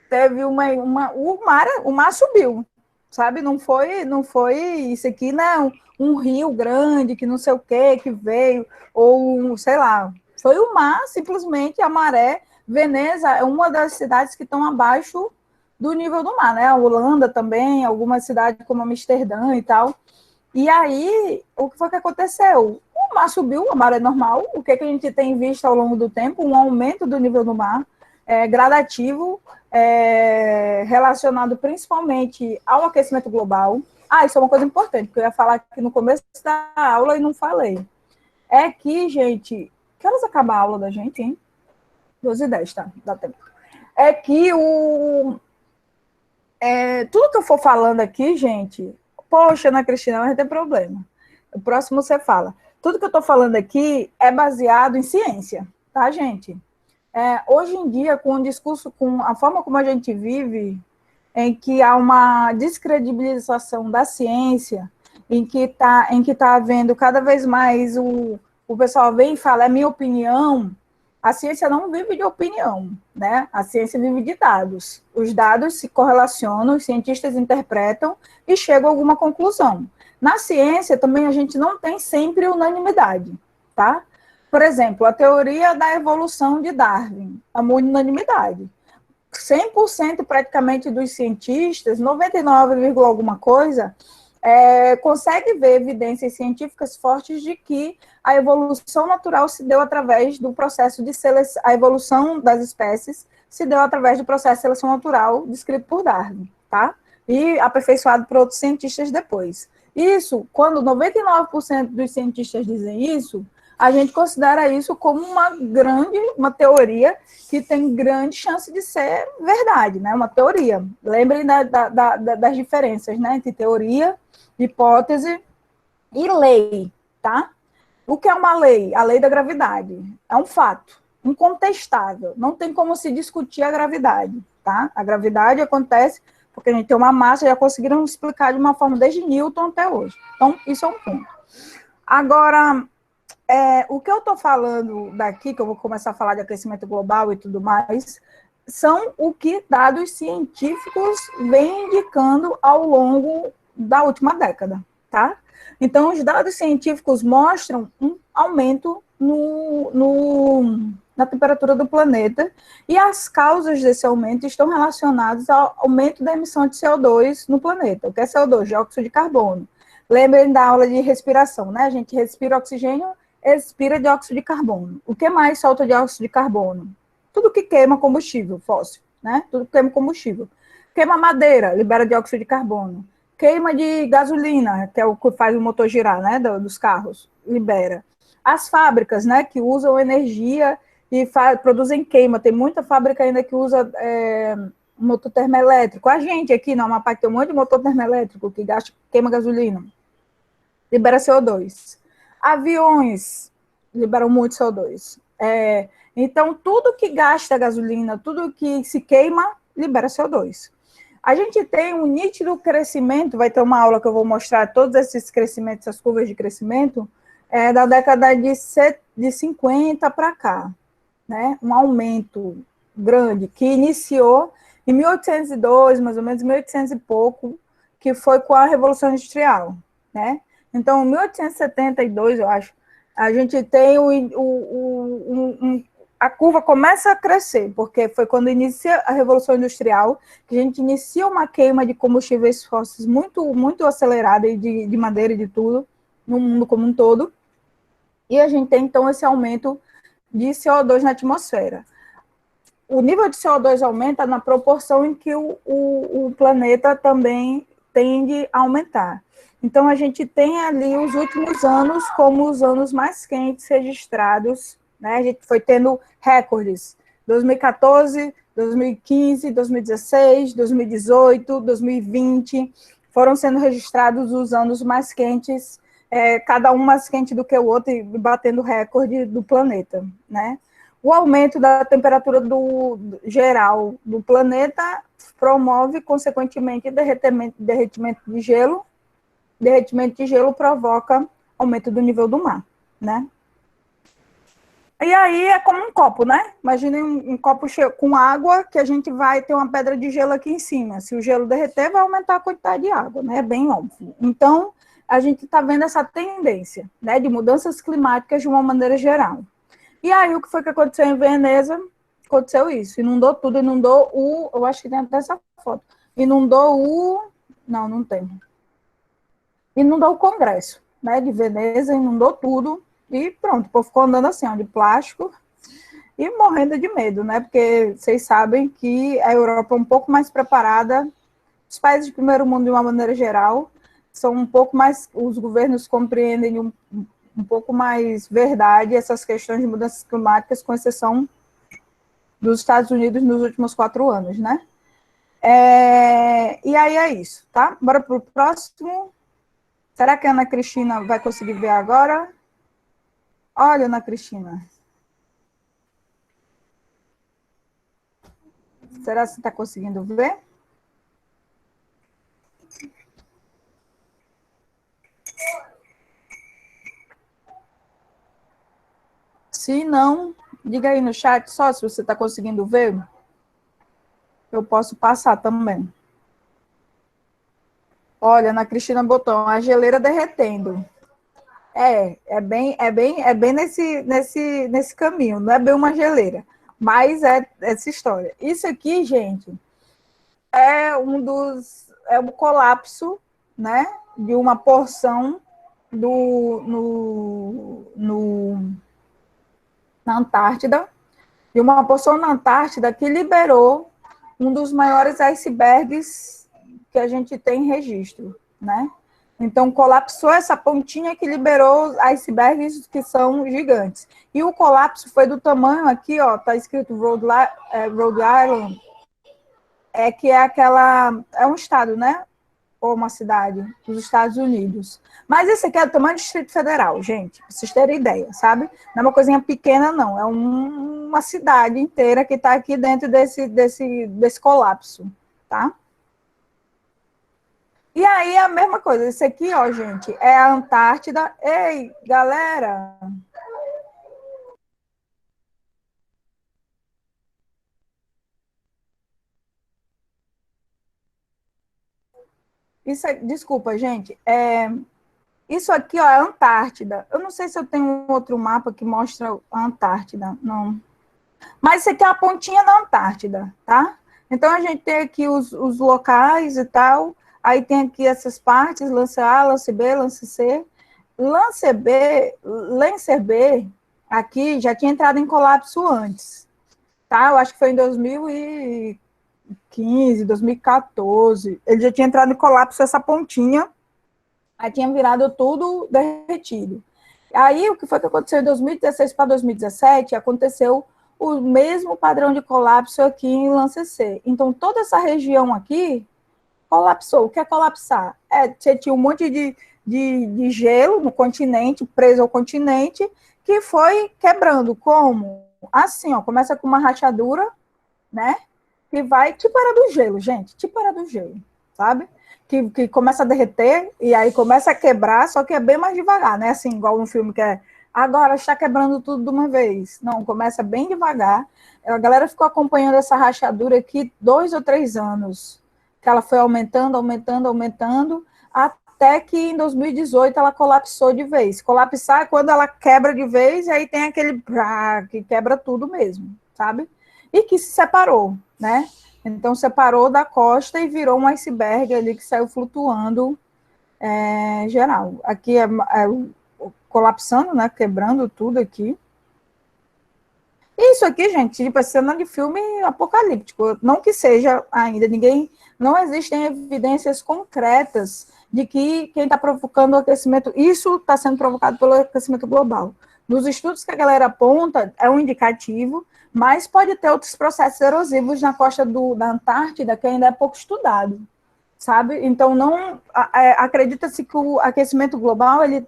teve o mar subiu, sabe? Não foi isso aqui, não. Um rio grande, que não sei o que veio, ou sei lá. Foi o mar, simplesmente, a maré. Veneza é uma das cidades que estão abaixo do nível do mar, né? A Holanda também, algumas cidades como Amsterdã e tal. E aí, o que foi que aconteceu? O mar subiu, a maré normal. O que a gente tem visto ao longo do tempo? Um aumento do nível do mar, gradativo, relacionado principalmente ao aquecimento global. Isso é uma coisa importante, que eu ia falar aqui no começo da aula e não falei. É que, gente... Que horas acaba a aula da gente, hein? 12h10, tá? Dá tempo. É que tudo que eu for falando aqui, gente... Poxa, Ana Cristina, vai ter problema. O próximo você fala. Tudo que eu estou falando aqui é baseado em ciência, tá, gente? Hoje em dia, com o discurso, com a forma como a gente vive, em que há uma descredibilização da ciência, em que tá havendo cada vez mais o pessoal vem e fala, é minha opinião. A ciência não vive de opinião, né? A ciência vive de dados. Os dados se correlacionam, os cientistas interpretam e chegam a alguma conclusão. Na ciência, também, a gente não tem sempre unanimidade, tá? Por exemplo, a teoria da evolução de Darwin, a unanimidade. 100% praticamente dos cientistas, 99, alguma coisa, consegue ver evidências científicas fortes de que a evolução natural se deu através do processo de seleção, a evolução das espécies se deu através do processo de seleção natural descrito por Darwin, tá? E aperfeiçoado por outros cientistas depois. Isso, quando 99% dos cientistas dizem isso, a gente considera isso como uma teoria que tem grande chance de ser verdade, né? Uma teoria. Lembrem das diferenças, né? Entre teoria, hipótese e lei, tá? O que é uma lei? A lei da gravidade. É um fato incontestável. Não tem como se discutir a gravidade, tá? A gravidade acontece porque a gente tem uma massa, já conseguiram explicar de uma forma desde Newton até hoje. Então, isso é um ponto. Agora, o que eu estou falando daqui, que eu vou começar a falar de aquecimento global e tudo mais, são o que dados científicos vêm indicando ao longo da última década, tá? Então, os dados científicos mostram um aumento na temperatura do planeta, e as causas desse aumento estão relacionadas ao aumento da emissão de CO2 no planeta. O que é CO2? Dióxido de carbono. Lembrem da aula de respiração, né? A gente respira oxigênio, expira dióxido de carbono. O que mais solta dióxido de carbono? Tudo que queima combustível fóssil, né? Tudo que queima combustível. Queima madeira, libera dióxido de carbono. queima de gasolina, que é o que faz o motor girar, né, dos carros, libera. As fábricas, né, que usam energia e produzem queima. Tem muita fábrica ainda que usa motor termoelétrico. A gente aqui no Amapá tem um monte de motor termoelétrico que gasta, queima gasolina. Libera CO2. Aviões liberam muito CO2. Então, tudo que gasta gasolina, tudo que se queima, libera CO2. A gente tem um nítido crescimento, vai ter uma aula que eu vou mostrar todos esses crescimentos, essas curvas de crescimento, da década de 50 para cá, né? Um aumento grande, que iniciou em 1802, mais ou menos, 1800 e pouco, que foi com a Revolução Industrial, né? Então, em 1872, eu acho, a gente tem a curva começa a crescer, porque foi quando inicia a Revolução Industrial, que a gente inicia uma queima de combustíveis fósseis muito, muito acelerada, de madeira e de tudo, no mundo como um todo, e a gente tem, então, esse aumento de CO2 na atmosfera. O nível de CO2 aumenta na proporção em que o planeta também tende a aumentar. Então, a gente tem ali os últimos anos como os anos mais quentes registrados, né? A gente foi tendo recordes, 2014, 2015, 2016, 2018, 2020, foram sendo registrados os anos mais quentes, cada um mais quente do que o outro, e batendo recorde do planeta, né? O aumento da temperatura geral do planeta promove, consequentemente, derretimento de gelo. Derretimento de gelo provoca aumento do nível do mar, né? E aí é como um copo, né? Imagine um copo cheio com água, que a gente vai ter uma pedra de gelo aqui em cima. Se o gelo derreter, vai aumentar a quantidade de água, né? É bem óbvio. Então, a gente está vendo essa tendência, né, de mudanças climáticas de uma maneira geral. E aí, o que foi que aconteceu em Veneza? Aconteceu isso. Inundou tudo, inundou eu acho que tem até essa foto. Inundou não, não tem. Inundou o Congresso, né, de Veneza, inundou tudo. E pronto, o povo ficou andando assim, ó, de plástico e morrendo de medo, né? Porque vocês sabem que a Europa é um pouco mais preparada, os países de primeiro mundo, de uma maneira geral, são um pouco mais, os governos compreendem um pouco mais verdade essas questões de mudanças climáticas, com exceção dos Estados Unidos nos últimos 4 anos, né? E aí é isso, tá? Bora para o próximo. Será que a Ana Cristina vai conseguir ver agora? Olha, Ana Cristina. Será que você está conseguindo ver? Se não, diga aí no chat só se você está conseguindo ver. Eu posso passar também. Olha, Ana Cristina botou a geleira derretendo. É bem nesse caminho. Não é bem uma geleira, mas é essa história. Isso aqui, gente, é o colapso, né, de uma porção na Antártida, de uma porção na Antártida que liberou um dos maiores icebergs que a gente tem em registro, né? Então, colapsou essa pontinha que liberou os icebergs que são gigantes. E o colapso foi do tamanho aqui, ó, tá escrito Rhode Island, que é um estado, né? Ou uma cidade dos Estados Unidos. Mas esse aqui é do tamanho do Distrito Federal, gente, para vocês terem ideia, sabe? Não é uma coisinha pequena, não. É uma cidade inteira que está aqui dentro desse colapso, tá? E aí, a mesma coisa. Isso aqui, ó, gente, é a Antártida. Ei, galera! Desculpa, gente. Isso aqui, ó, é a Antártida. Eu não sei se eu tenho um outro mapa que mostra a Antártida, não. Mas isso aqui é a pontinha da Antártida, tá? Então, a gente tem aqui os locais e tal. Aí tem aqui essas partes, lance A, lance B, lance C. Lancer B, aqui, já tinha entrado em colapso antes, tá? Eu acho que foi em 2015, 2014, ele já tinha entrado em colapso essa pontinha, aí tinha virado tudo derretido. Aí, o que foi que aconteceu em 2016 para 2017? Aconteceu o mesmo padrão de colapso aqui em Lancecê. Então, toda essa região aqui colapsou. O que é colapsar? Você tinha um monte de gelo no continente, preso ao continente, que foi quebrando. Como? Assim, ó, começa com uma rachadura, né? Que vai, tipo era do gelo, gente, tipo era do gelo, sabe? Que começa a derreter e aí começa a quebrar, só que é bem mais devagar, né? Assim, igual um filme que é agora está quebrando tudo de uma vez. Não, começa bem devagar. A galera ficou acompanhando essa rachadura aqui 2 ou 3 anos, que ela foi aumentando, aumentando, aumentando, até que em 2018 ela colapsou de vez. Colapsar é quando ela quebra de vez e aí tem aquele que quebra tudo mesmo, sabe? E que se separou, né? Então, separou da costa e virou um iceberg ali que saiu flutuando geral. Aqui colapsando, né? Quebrando tudo aqui. Isso aqui, gente, tipo, é cena de filme apocalíptico. Não que seja ainda, não existem evidências concretas de que quem está provocando o aquecimento, isso está sendo provocado pelo aquecimento global. Nos estudos que a galera aponta, é um indicativo, mas pode ter outros processos erosivos na costa da Antártida que ainda é pouco estudado, sabe? Então, não acredita-se que o aquecimento global ele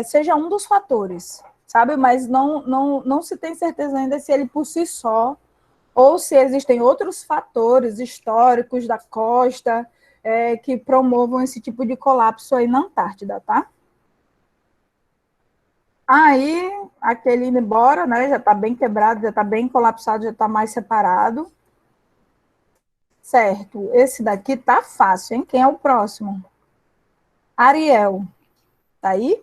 seja um dos fatores, sabe? Mas não se tem certeza ainda se ele por si só, ou se existem outros fatores históricos da costa que promovam esse tipo de colapso aí na Antártida, tá? Aí, aquele indo embora, né, já está bem quebrado, já está bem colapsado, já está mais separado. Certo, esse daqui tá fácil, hein? Quem é o próximo? Ariel. Tá aí?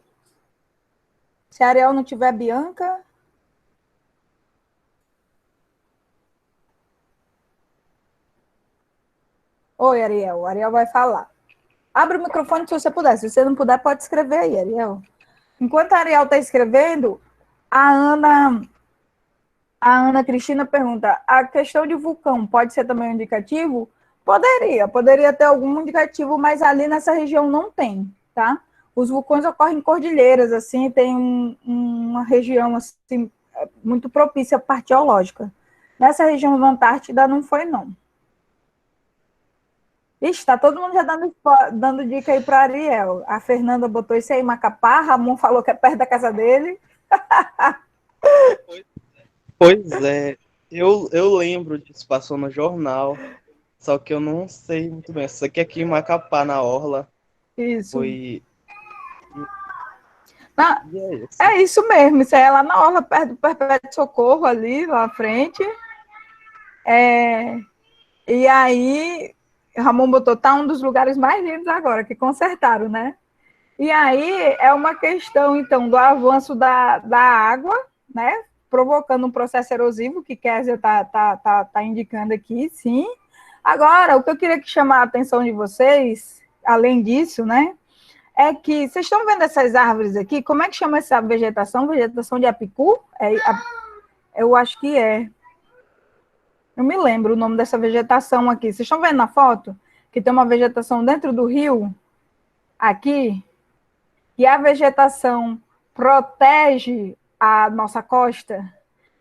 Se Ariel não tiver, Bianca. Oi, Ariel. Ariel vai falar. Abre o microfone se você puder. Se você não puder, pode escrever aí, Ariel. Enquanto a Ariel está escrevendo, a Ana Cristina pergunta, a questão de vulcão pode ser também um indicativo? Poderia ter algum indicativo, mas ali nessa região não tem, tá? Os vulcões ocorrem em cordilheiras, assim, tem uma região assim, muito propícia à parte geológica. Nessa região da Antártida não foi, não. Ixi, tá todo mundo já dando dica aí para Ariel. A Fernanda botou isso aí em Macapá, Ramon falou que é perto da casa dele. Pois é, eu lembro disso, passou no jornal, só que eu não sei muito bem. Isso aqui em Macapá, na Orla, Isso. foi... E é isso. É isso mesmo, isso aí é lá na Orla, perto do Perpétuo Socorro, ali, lá à frente. E aí, Ramon botou, tá um dos lugares mais lindos agora, que consertaram, né? E aí, é uma questão, então, do avanço da água, né? Provocando um processo erosivo, que Kézia está indicando aqui, sim. Agora, o que eu queria chamar a atenção de vocês, além disso, né? É que, vocês estão vendo essas árvores aqui? Como é que chama essa vegetação? Vegetação de apicu? Eu acho que é. Eu me lembro o nome dessa vegetação aqui. Vocês estão vendo na foto? Que tem uma vegetação dentro do rio, aqui, e a vegetação protege a nossa costa.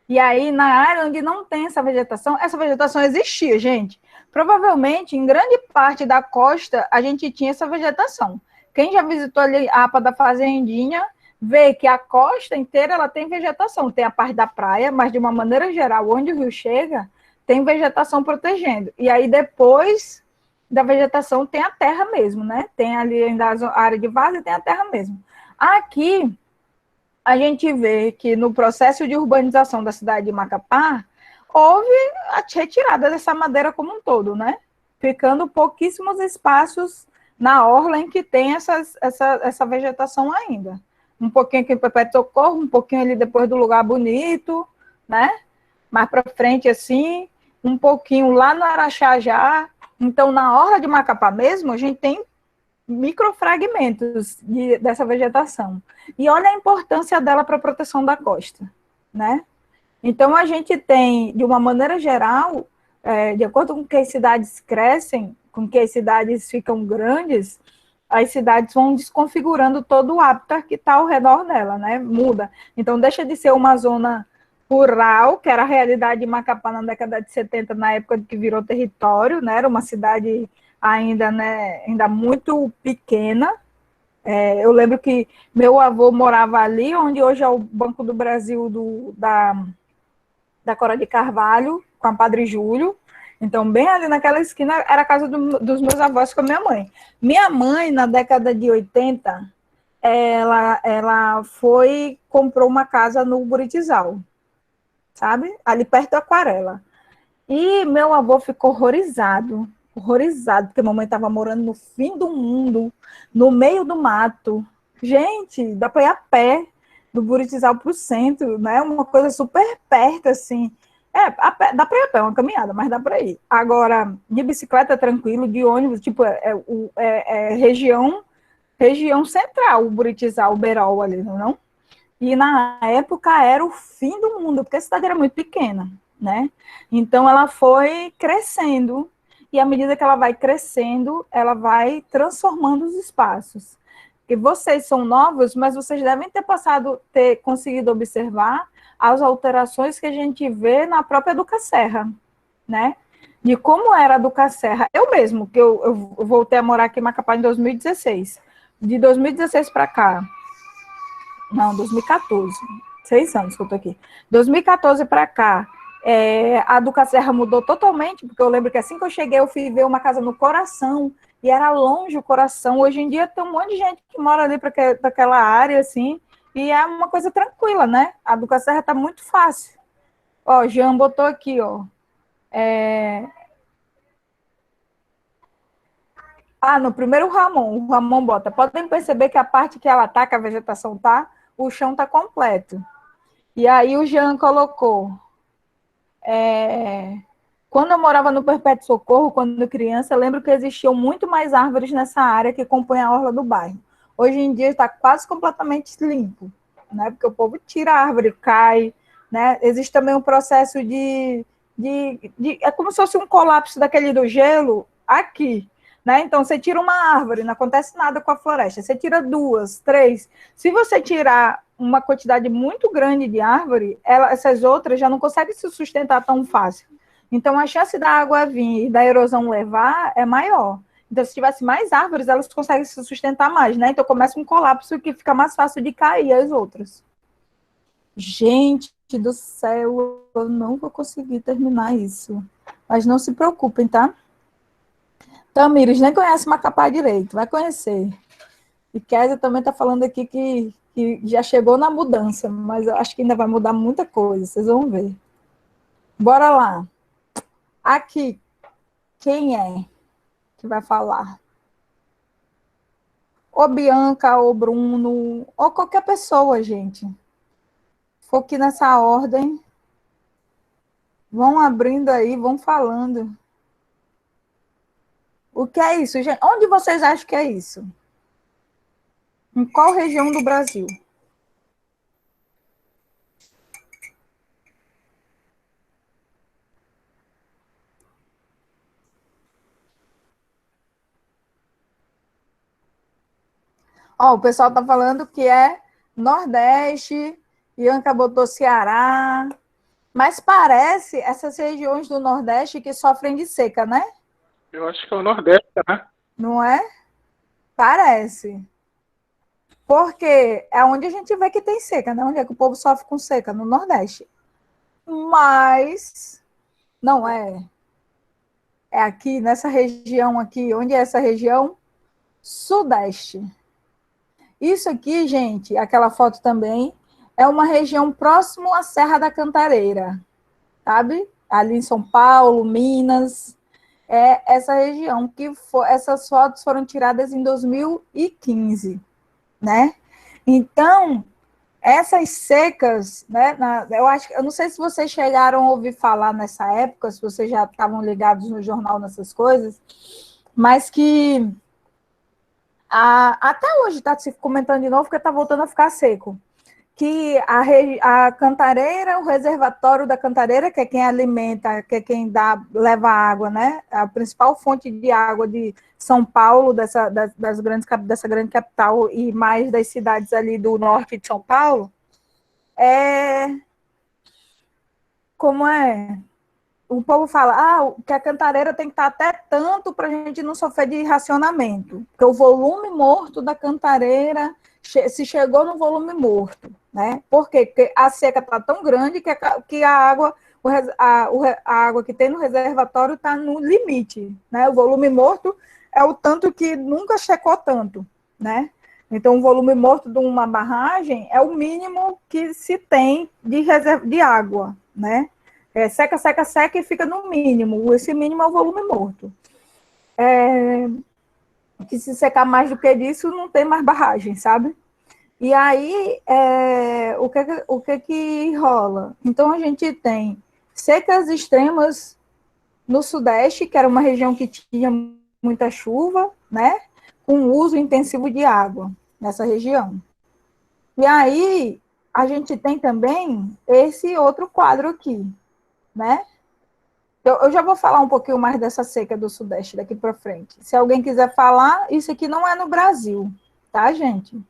E aí, na área onde não tem essa vegetação existia, gente. Provavelmente, em grande parte da costa, a gente tinha essa vegetação. Quem já visitou ali a APA da Fazendinha, vê que a costa inteira ela tem vegetação. Tem a parte da praia, mas de uma maneira geral, onde o rio chega, tem vegetação protegendo. E aí, depois da vegetação, tem a terra mesmo, né? Tem ali ainda a área de vaza e tem a terra mesmo. Aqui, a gente vê que no processo de urbanização da cidade de Macapá, houve a retirada dessa madeira como um todo, né? Ficando pouquíssimos espaços na orla em que tem essa vegetação ainda. Um pouquinho aqui em Perpétuo Socorro, um pouquinho ali depois do Lugar Bonito, né? Mais para frente, assim, um pouquinho lá no Araxá já. Então, na orla de Macapá mesmo, a gente tem microfragmentos dessa vegetação. E olha a importância dela para a proteção da costa, né? Então, a gente tem, de uma maneira geral, de acordo com que as cidades crescem, com que as cidades ficam grandes, as cidades vão desconfigurando todo o hábitat que está ao redor dela, né? Muda. Então, deixa de ser uma zona rural, que era a realidade de Macapá na década de 70, na época que virou território, né? Era uma cidade ainda, né, ainda muito pequena. Eu lembro que meu avô morava ali, onde hoje é o Banco do Brasil da Cora de Carvalho, com a Padre Júlio. Então, bem ali naquela esquina, era a casa dos meus avós com a minha mãe. Minha mãe, na década de 80, ela comprou uma casa no Buritizal, sabe? Ali perto da Aquarela. E meu avô ficou horrorizado, porque a mamãe estava morando no fim do mundo, no meio do mato. Gente, dá para ir a pé do Buritizal para o centro, né? Uma coisa super perto, assim. Dá para ir a pé, uma caminhada, mas dá para ir. Agora, de bicicleta é tranquilo, de ônibus, tipo, região central, o Buritizal, o Berol ali, não? E na época era o fim do mundo, porque a cidade era muito pequena, né? Então ela foi crescendo, e à medida que ela vai crescendo, ela vai transformando os espaços. E vocês são novos, mas vocês devem ter conseguido observar as alterações que a gente vê na própria Educacerra, né? De como era a Educacerra. Eu mesmo, que eu voltei a morar aqui em Macapá em 2016. De 2016 para cá, não, 2014, 6 anos que eu tô aqui. 2014 para cá, a Educacerra mudou totalmente, porque eu lembro que assim que eu cheguei, eu fui ver uma casa no Coração, e era longe o Coração. Hoje em dia tem um monte de gente que mora ali para aquela área, assim, e é uma coisa tranquila, né? A Educacerra tá muito fácil. Ó, Jean botou aqui, ó. No primeiro o Ramon bota. Podem perceber que a parte que ela tá, que a vegetação tá, o chão tá completo. E aí o Jean colocou. Quando eu morava no Perpétuo Socorro, quando criança, eu lembro que existiam muito mais árvores nessa área que compõe a orla do bairro. Hoje em dia está quase completamente limpo, né? Porque o povo tira a árvore, cai, né? Existe também um processo é como se fosse um colapso daquele do gelo aqui, né? Então, você tira uma árvore, não acontece nada com a floresta. Você tira 2, 3. Se você tirar uma quantidade muito grande de árvore, essas outras já não conseguem se sustentar tão fácil. Então, a chance da água vir e da erosão levar é maior. Então, se tivesse mais árvores, elas conseguem se sustentar mais, né? Então, começa um colapso que fica mais fácil de cair as outras. Gente do céu, eu não vou conseguir terminar isso. Mas não se preocupem, tá? Tamires nem conhece Macapá direito, vai conhecer. E Kézia também está falando aqui que já chegou na mudança, mas eu acho que ainda vai mudar muita coisa, vocês vão ver. Bora lá. Aqui, quem é que vai falar? Ou Bianca, ou Bruno, ou qualquer pessoa, gente. For aqui nessa ordem. Vão abrindo aí, vão falando. O que é isso, gente? Onde vocês acham que é isso? Em qual região do Brasil? Ó, o pessoal está falando que é Nordeste, Ianca botou Ceará, mas parece essas regiões do Nordeste que sofrem de seca, né? Eu acho que é o Nordeste, né? Não é? Parece. Porque é onde a gente vê que tem seca, né? Onde é que o povo sofre com seca? No Nordeste. Mas não é. É aqui, nessa região aqui. Onde é essa região? Sudeste. Isso aqui, gente, aquela foto também, é uma região próximo à Serra da Cantareira, sabe? Ali em São Paulo, Minas, essa região que essas fotos foram tiradas em 2015, né? Então, essas secas, né? Eu não sei se vocês chegaram a ouvir falar nessa época, se vocês já estavam ligados no jornal nessas coisas, mas que até hoje está se comentando de novo, porque está voltando a ficar seco. que a Cantareira, o reservatório da Cantareira, que é quem alimenta, que é quem leva água, né? A principal fonte de água de São Paulo, dessa grande capital e mais das cidades ali do norte de São Paulo, como é? O povo fala, que a Cantareira tem que estar até tanto para a gente não sofrer de racionamento, porque o volume morto da Cantareira se chegou no volume morto, né? Por quê? Porque a seca está tão grande que a água, a água que tem no reservatório está no limite, né? O volume morto é o tanto que nunca checou tanto, né? Então, o volume morto de uma barragem é o mínimo que se tem de água, né? Seca, seca, seca e fica no mínimo. Esse mínimo é o volume morto. Que se secar mais do que disso, não tem mais barragem, sabe? E aí, o que rola? Então, a gente tem secas extremas no Sudeste, que era uma região que tinha muita chuva, né? Com uso intensivo de água nessa região. E aí, a gente tem também esse outro quadro aqui, né? Eu já vou falar um pouquinho mais dessa seca do Sudeste daqui para frente. Se alguém quiser falar, isso aqui não é no Brasil, tá, gente?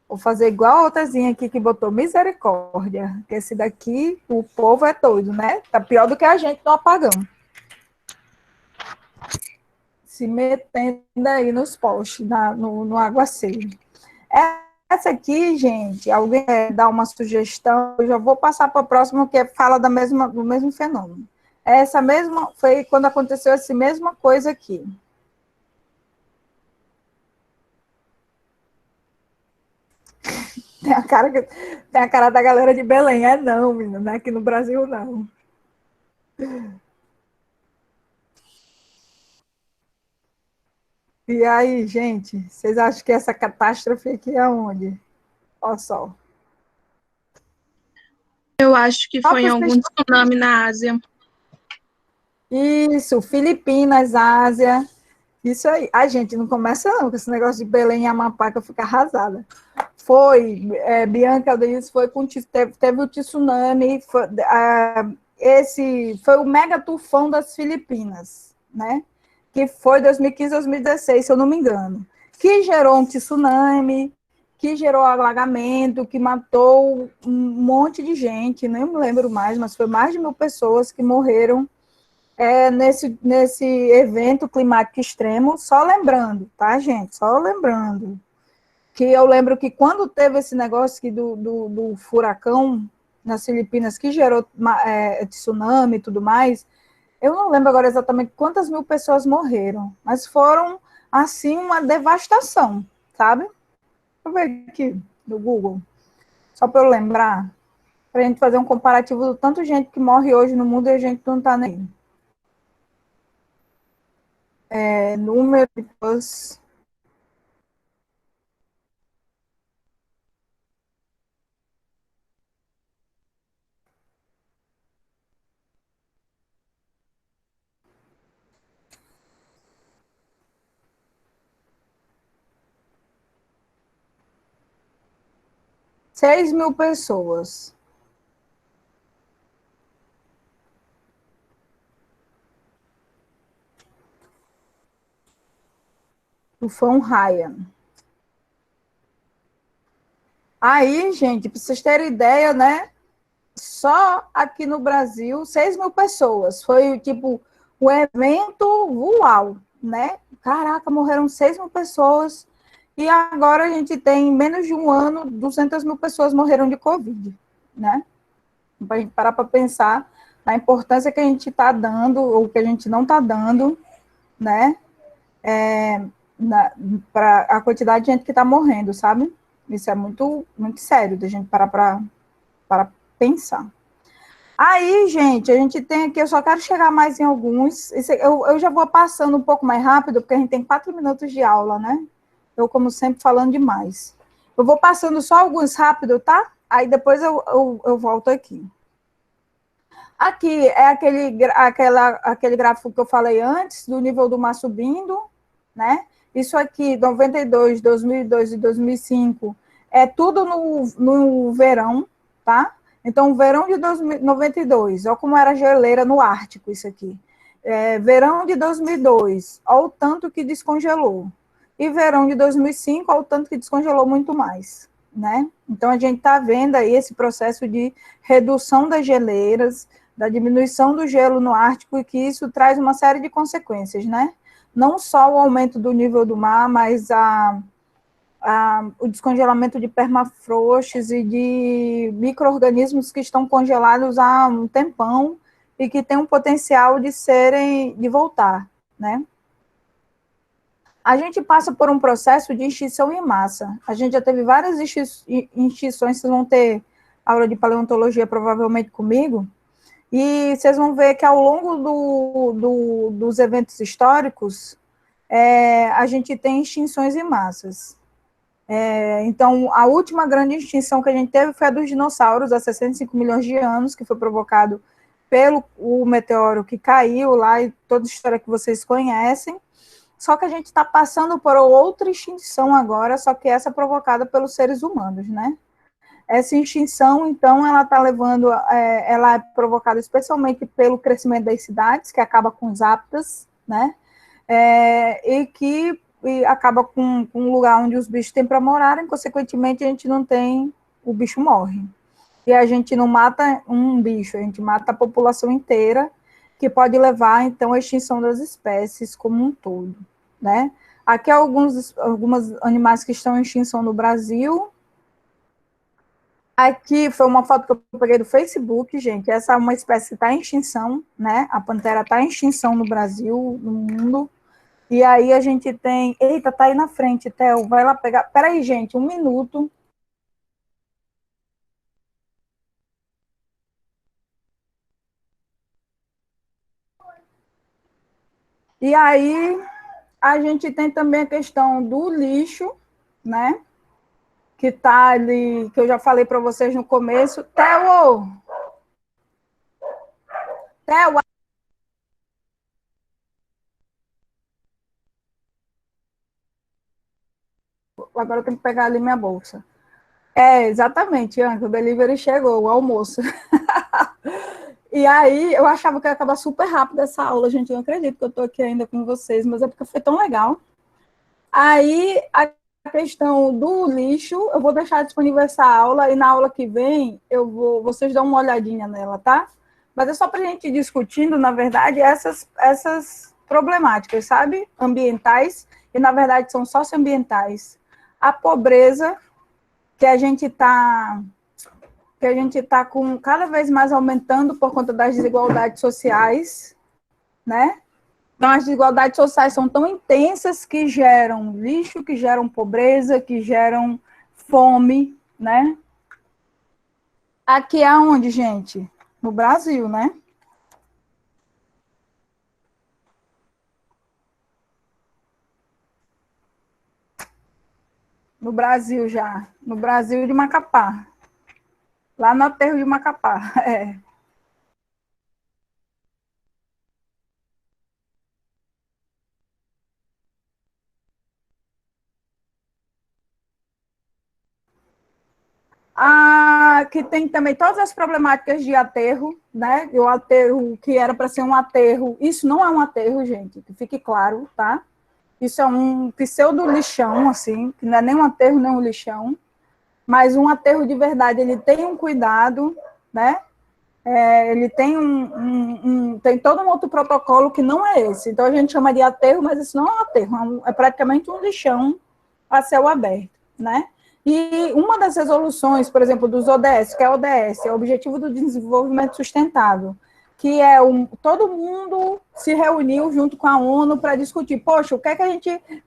Vou fazer igual a outrazinha aqui que botou misericórdia, que esse daqui, o povo é doido, né? Tá pior do que a gente no apagão. Se metendo aí nos postes, no aguaceiro. Essa aqui, gente, alguém dá uma sugestão, eu já vou passar para a próxima, que fala do mesmo fenômeno. Essa mesma, foi quando aconteceu essa mesma coisa aqui. Tem a cara da galera de Belém. Não, menina, não é aqui no Brasil, não. E aí, gente, vocês acham que essa catástrofe aqui é onde? Olha só. Eu acho que foi em algum tsunami na Ásia. Isso, Filipinas, Ásia. Isso aí. Ai, gente, não começa não, com esse negócio de Belém e Amapá, que eu fico arrasada. Bianca Denise foi teve o tsunami, esse foi o mega tufão das Filipinas, né? Que foi 2015, 2016, se eu não me engano. Que gerou um tsunami, que gerou alagamento, que matou um monte de gente, nem me lembro mais, mas foi mais de 1.000 pessoas que morreram nesse evento climático extremo, só lembrando, tá, gente? Só lembrando. Que eu lembro que quando teve esse negócio aqui do furacão nas Filipinas, que gerou tsunami e tudo mais, eu não lembro agora exatamente quantas 1.000 pessoas morreram, mas foram, assim, uma devastação, sabe? Vou ver aqui no Google, só para eu lembrar, para a gente fazer um comparativo do tanto de gente que morre hoje no mundo e a gente não está nem. Números. Seis mil pessoas. Tufão Ryan. Aí, gente, para vocês terem ideia, né? Só aqui no Brasil, 6.000 pessoas. Foi, tipo, o evento uau, né? Caraca, morreram 6.000 pessoas. E agora a gente tem, em menos de um ano, 200.000 pessoas morreram de Covid, né? Para a gente parar para pensar na importância que a gente está dando, ou que a gente não está dando, né? Para a quantidade de gente que está morrendo, sabe? Isso é muito, muito sério, da gente parar para pensar. Aí, gente, a gente tem aqui, eu só quero chegar mais em alguns, eu já vou passando um pouco mais rápido, porque a gente tem 4 minutos de aula, né? Eu, como sempre, falando demais. Eu vou passando só alguns rápido, tá? Aí depois eu volto aqui. Aqui é aquele gráfico que eu falei antes, do nível do mar subindo, né? Isso aqui, 92, 2002 e 2005, é tudo no verão, tá? Então, verão de 92, olha como era geleira no Ártico, isso aqui. Verão de 2002, olha o tanto que descongelou. E verão de 2005, olha o tanto que descongelou muito mais, né? Então, a gente está vendo aí esse processo de redução das geleiras, da diminuição do gelo no Ártico, e que isso traz uma série de consequências, né? Não só o aumento do nível do mar, mas o descongelamento de permafrostes e de micro-organismos que estão congelados há um tempão e que têm um potencial de voltar, né? A gente passa por um processo de extinção em massa. A gente já teve várias extinções, vocês vão ter aula de paleontologia provavelmente comigo, e vocês vão ver que ao longo dos eventos históricos, a gente tem extinções em massas. Então, a última grande extinção que a gente teve foi a dos dinossauros, há 65 milhões de anos, que foi provocado pelo meteoro que caiu lá, e toda a história que vocês conhecem. Só que a gente está passando por outra extinção agora, só que essa é provocada pelos seres humanos, né? Essa extinção, então, ela está levando, ela é provocada especialmente pelo crescimento das cidades, que acaba com os hábitats, né? E acaba com um lugar onde os bichos têm para morarem, consequentemente, a gente não tem, o bicho morre. E a gente não mata um bicho, a gente mata a população inteira, que pode levar, então, à extinção das espécies como um todo, né? Aqui alguns animais que estão em extinção no Brasil. Aqui foi uma foto que eu peguei do Facebook, gente. Essa é uma espécie que está em extinção, né? A pantera está em extinção no Brasil, no mundo. E aí a gente tem... Eita, tá aí na frente, Theo. Vai lá pegar... Peraí, gente, um minuto. E aí a gente tem também a questão do lixo, né? Que está ali, que eu já falei para vocês no começo. Theo! Agora eu tenho que pegar ali minha bolsa. Exatamente, Anca, o delivery chegou, o almoço. E aí, eu achava que ia acabar super rápido essa aula, gente, eu não acredito que eu estou aqui ainda com vocês, mas é porque foi tão legal. Aí, a questão do lixo, eu vou deixar disponível essa aula, e na aula que vem, vocês dão uma olhadinha nela, tá? Mas é só para a gente ir discutindo, na verdade, essas problemáticas, sabe? Ambientais, e na verdade são socioambientais. A pobreza, que a gente está com cada vez mais aumentando por conta das desigualdades sociais, né? Então, as desigualdades sociais são tão intensas que geram lixo, que geram pobreza, que geram fome, né? Aqui é onde, gente? No Brasil, né? No Brasil já. No Brasil de Macapá. Lá no aterro de Macapá, que tem também todas as problemáticas de aterro, né? E o aterro que era para ser um aterro, isso não é um aterro, gente, que fique claro, tá? Isso é um pseudo lixão, assim, que não é nem um aterro, nem um lixão, mas um aterro de verdade, ele tem um cuidado, né? Ele tem tem todo um outro protocolo que não é esse. Então, a gente chama de aterro, mas isso não é um aterro, é praticamente um lixão a céu aberto, né? E uma das resoluções, por exemplo, dos ODS, que é o ODS, é o Objetivo do Desenvolvimento Sustentável, que é todo mundo se reuniu junto com a ONU para discutir, poxa,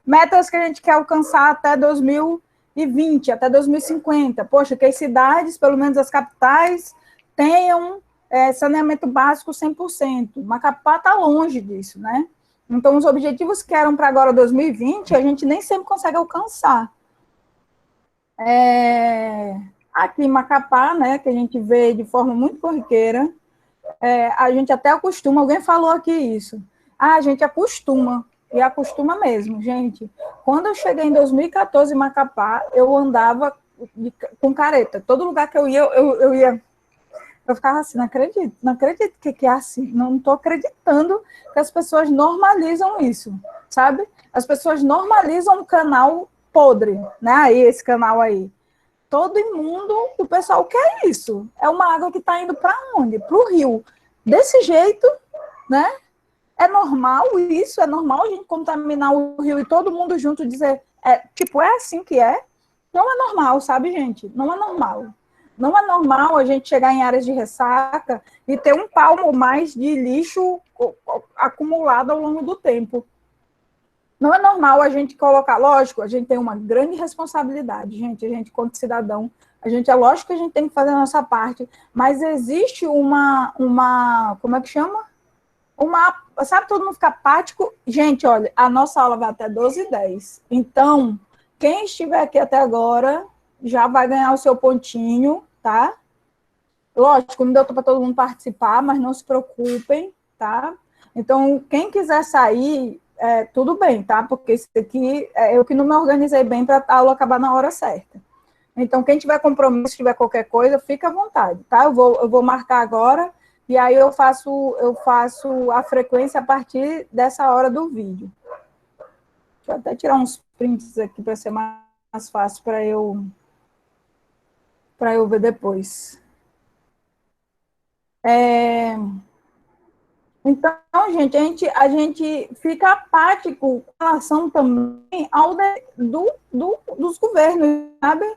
metas que a gente quer alcançar até 2020, até 2050, poxa, que as cidades, pelo menos as capitais, tenham saneamento básico 100%. Macapá está longe disso, né? Então, os objetivos que eram para agora 2020, a gente nem sempre consegue alcançar. Aqui em Macapá, né, que a gente vê de forma muito corriqueira, a gente até acostuma, alguém falou aqui isso, a gente acostuma, e acostuma mesmo, gente. Quando eu cheguei em 2014 em Macapá, eu andava com careta. Todo lugar que eu ia, eu ficava assim, não acredito que é assim. Não estou acreditando que as pessoas normalizam isso, sabe? As pessoas normalizam um canal podre, né? Aí, esse canal aí. Todo mundo, o pessoal quer isso. É uma água que está indo para onde? Para o rio. Desse jeito, né? É normal isso? É normal a gente contaminar o rio e todo mundo junto dizer, é assim que é? Não é normal, sabe, gente? Não é normal. Não é normal a gente chegar em áreas de ressaca e ter um palmo mais de lixo acumulado ao longo do tempo. Não é normal a gente colocar, lógico, a gente tem uma grande responsabilidade, gente, a gente, como cidadão, é lógico que a gente tem que fazer a nossa parte, mas existe como é que chama? Sabe, todo mundo fica apático? Gente, olha, a nossa aula vai até 12h10, então, quem estiver aqui até agora já vai ganhar o seu pontinho, tá? Lógico, não deu para todo mundo participar, mas não se preocupem, tá? Então, quem quiser sair, tudo bem, tá? Porque isso aqui, eu que não me organizei bem para a aula acabar na hora certa. Então, quem tiver compromisso, tiver qualquer coisa, fica à vontade, tá? Eu vou marcar agora, e aí eu faço a frequência a partir dessa hora do vídeo. Deixa eu até tirar uns prints aqui para ser mais fácil para eu ver depois. Então, gente, a gente fica apático com relação também ao dos governos, sabe?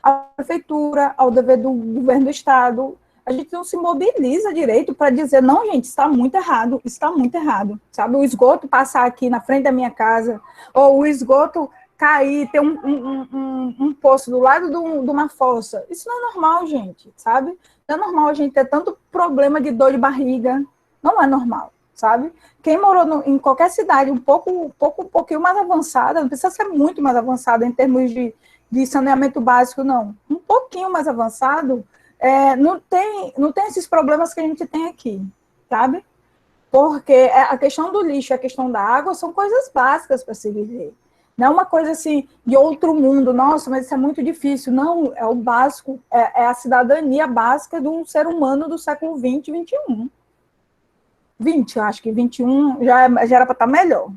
À prefeitura, ao dever do governo do estado. A gente não se mobiliza direito para dizer, não, gente, está muito errado, sabe? O esgoto passar aqui na frente da minha casa, ou o esgoto cair, ter um poço do lado de uma fossa. Isso não é normal, gente, sabe? Não é normal a gente ter tanto problema de dor de barriga. Não é normal, sabe? Quem morou em qualquer cidade um pouquinho mais avançada, não precisa ser muito mais avançada em termos de saneamento básico, não. Um pouquinho mais avançado, não tem esses problemas que a gente tem aqui, sabe? Porque a questão do lixo e a questão da água são coisas básicas para se viver. Não é uma coisa assim de outro mundo, nossa, mas isso é muito difícil. Não, é o básico, é a cidadania básica de um ser humano do século XX e XXI. 20, eu acho que 21 já era para estar melhor.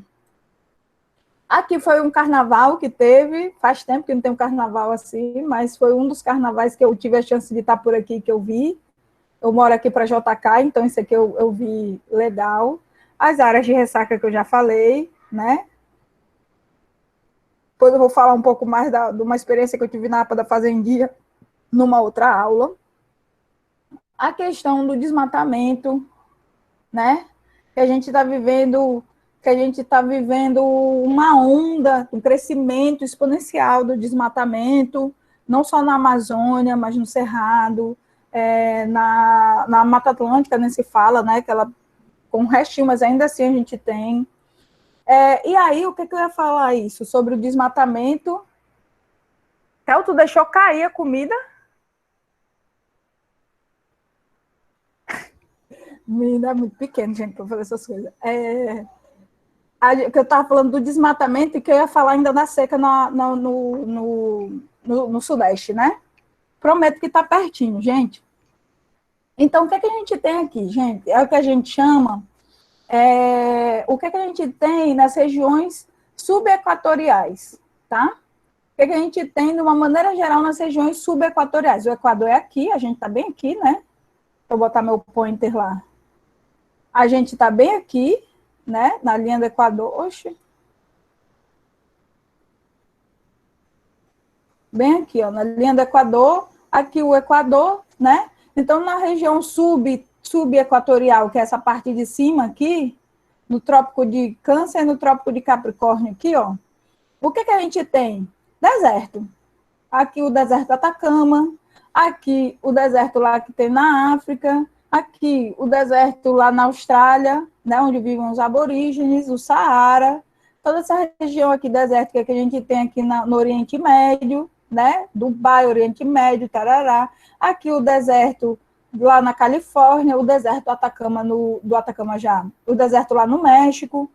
Aqui foi um carnaval que teve, faz tempo que não tem um carnaval assim, mas foi um dos carnavais que eu tive a chance de estar por aqui, que eu vi. Eu moro aqui para JK, então isso aqui eu vi legal. As áreas de ressaca que eu já falei, né? Depois eu vou falar um pouco mais de uma experiência que eu tive na APA da Fazendinha, numa outra aula. A questão do desmatamento, né? Que a gente está vivendo uma onda, um crescimento exponencial do desmatamento, não só na Amazônia, mas no Cerrado, na Mata Atlântica, nem se fala, né? Que ela com um restinho, mas ainda assim a gente tem. E aí, o que eu ia falar isso? Sobre o desmatamento. Celto deixou cair a comida. Menina é muito pequeno, gente, para fazer essas coisas. Que eu estava falando do desmatamento e que eu ia falar ainda da seca no Sudeste, né? Prometo que está pertinho, gente. Então, o que a gente tem aqui, gente? É o que a gente chama... o que a gente tem nas regiões subequatoriais, tá? O que a gente tem, de uma maneira geral, nas regiões subequatoriais? O Equador é aqui, a gente está bem aqui, né? Vou botar meu pointer lá. A gente está bem aqui, né? Na linha do Equador. Oxe. Bem aqui, ó, na linha do Equador. Aqui o Equador, né? Então, na região subequatorial, que é essa parte de cima aqui, no Trópico de Câncer e no Trópico de Capricórnio aqui, ó. O que a gente tem? Deserto. Aqui o deserto do Atacama, aqui o deserto lá que tem na África, aqui o deserto lá na Austrália, né, onde vivem os aborígenes, o Saara, toda essa região aqui desértica que a gente tem aqui no Oriente Médio, né, Dubai, Oriente Médio, tarará. Aqui o deserto lá na Califórnia, o deserto do Atacama, o deserto lá no México,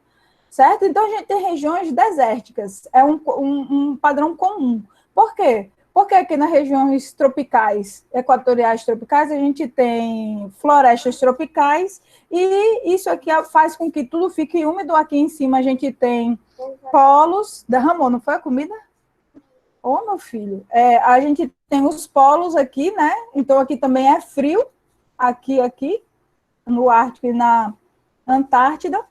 certo? Então, a gente tem regiões desérticas, é um padrão comum. Por quê? Porque aqui nas regiões tropicais, equatoriais tropicais, a gente tem florestas tropicais e isso aqui faz com que tudo fique úmido. Aqui em cima a gente tem polos. Derramou, não foi a comida? Ô, meu filho, a gente tem os polos aqui, né? Então aqui também é frio, aqui, no Ártico e na Antártida.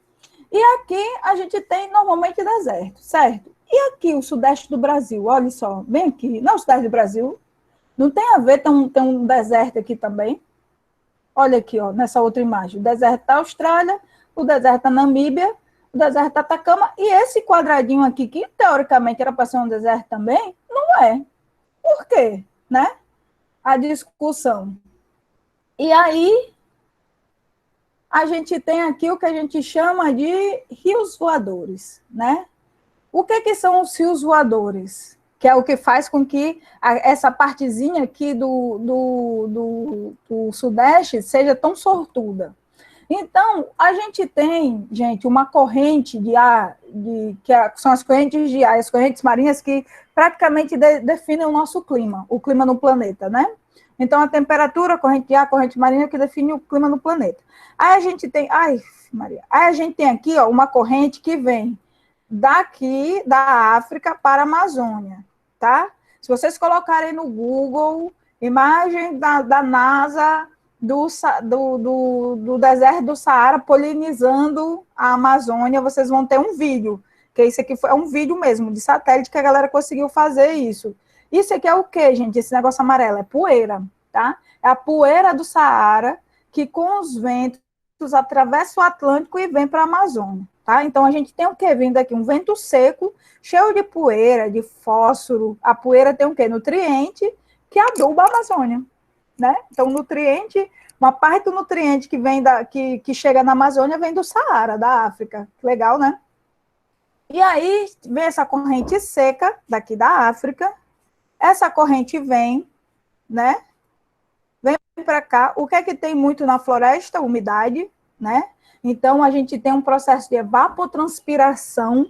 E aqui a gente tem normalmente deserto, certo? E aqui o sudeste do Brasil, olha só, bem aqui, não é o sudeste do Brasil, não tem a ver, tem um deserto aqui também. Olha aqui, ó, nessa outra imagem, o deserto da Austrália, o deserto da Namíbia, o deserto da Atacama, e esse quadradinho aqui, que teoricamente era para ser um deserto também, não é. Por quê? Né? A discussão. E aí, a gente tem aqui o que a gente chama de rios voadores, né? O que são os rios voadores? Que é o que faz com que essa partezinha aqui do Sudeste seja tão sortuda. Então, a gente tem, gente, uma corrente de ar, são as correntes de ar, as correntes marinhas que praticamente definem o nosso clima, o clima no planeta, né? Então, a temperatura, a corrente de ar, a corrente marinha que define o clima no planeta. Aí a gente tem, aí a gente tem aqui, ó, uma corrente que vem daqui da África para a Amazônia, tá? Se vocês colocarem no Google, imagem da NASA do deserto do Saara polinizando a Amazônia, vocês vão ter um vídeo, que isso aqui é um vídeo mesmo, de satélite, que a galera conseguiu fazer isso. Isso aqui é o quê, gente? Esse negócio amarelo é poeira, tá? É a poeira do Saara que com os ventos atravessa o Atlântico e vem para a Amazônia, tá? Então a gente tem o quê vindo aqui? Um vento seco, cheio de poeira, de fósforo. A poeira tem o quê? Nutriente que aduba a Amazônia, né? Então nutriente, uma parte do nutriente que vem que chega na Amazônia vem do Saara, da África. Legal, né? E aí vem essa corrente seca daqui da África. Essa corrente vem, né? Vem para cá. O que é que tem muito na floresta? Umidade, né? Então, a gente tem um processo de evapotranspiração,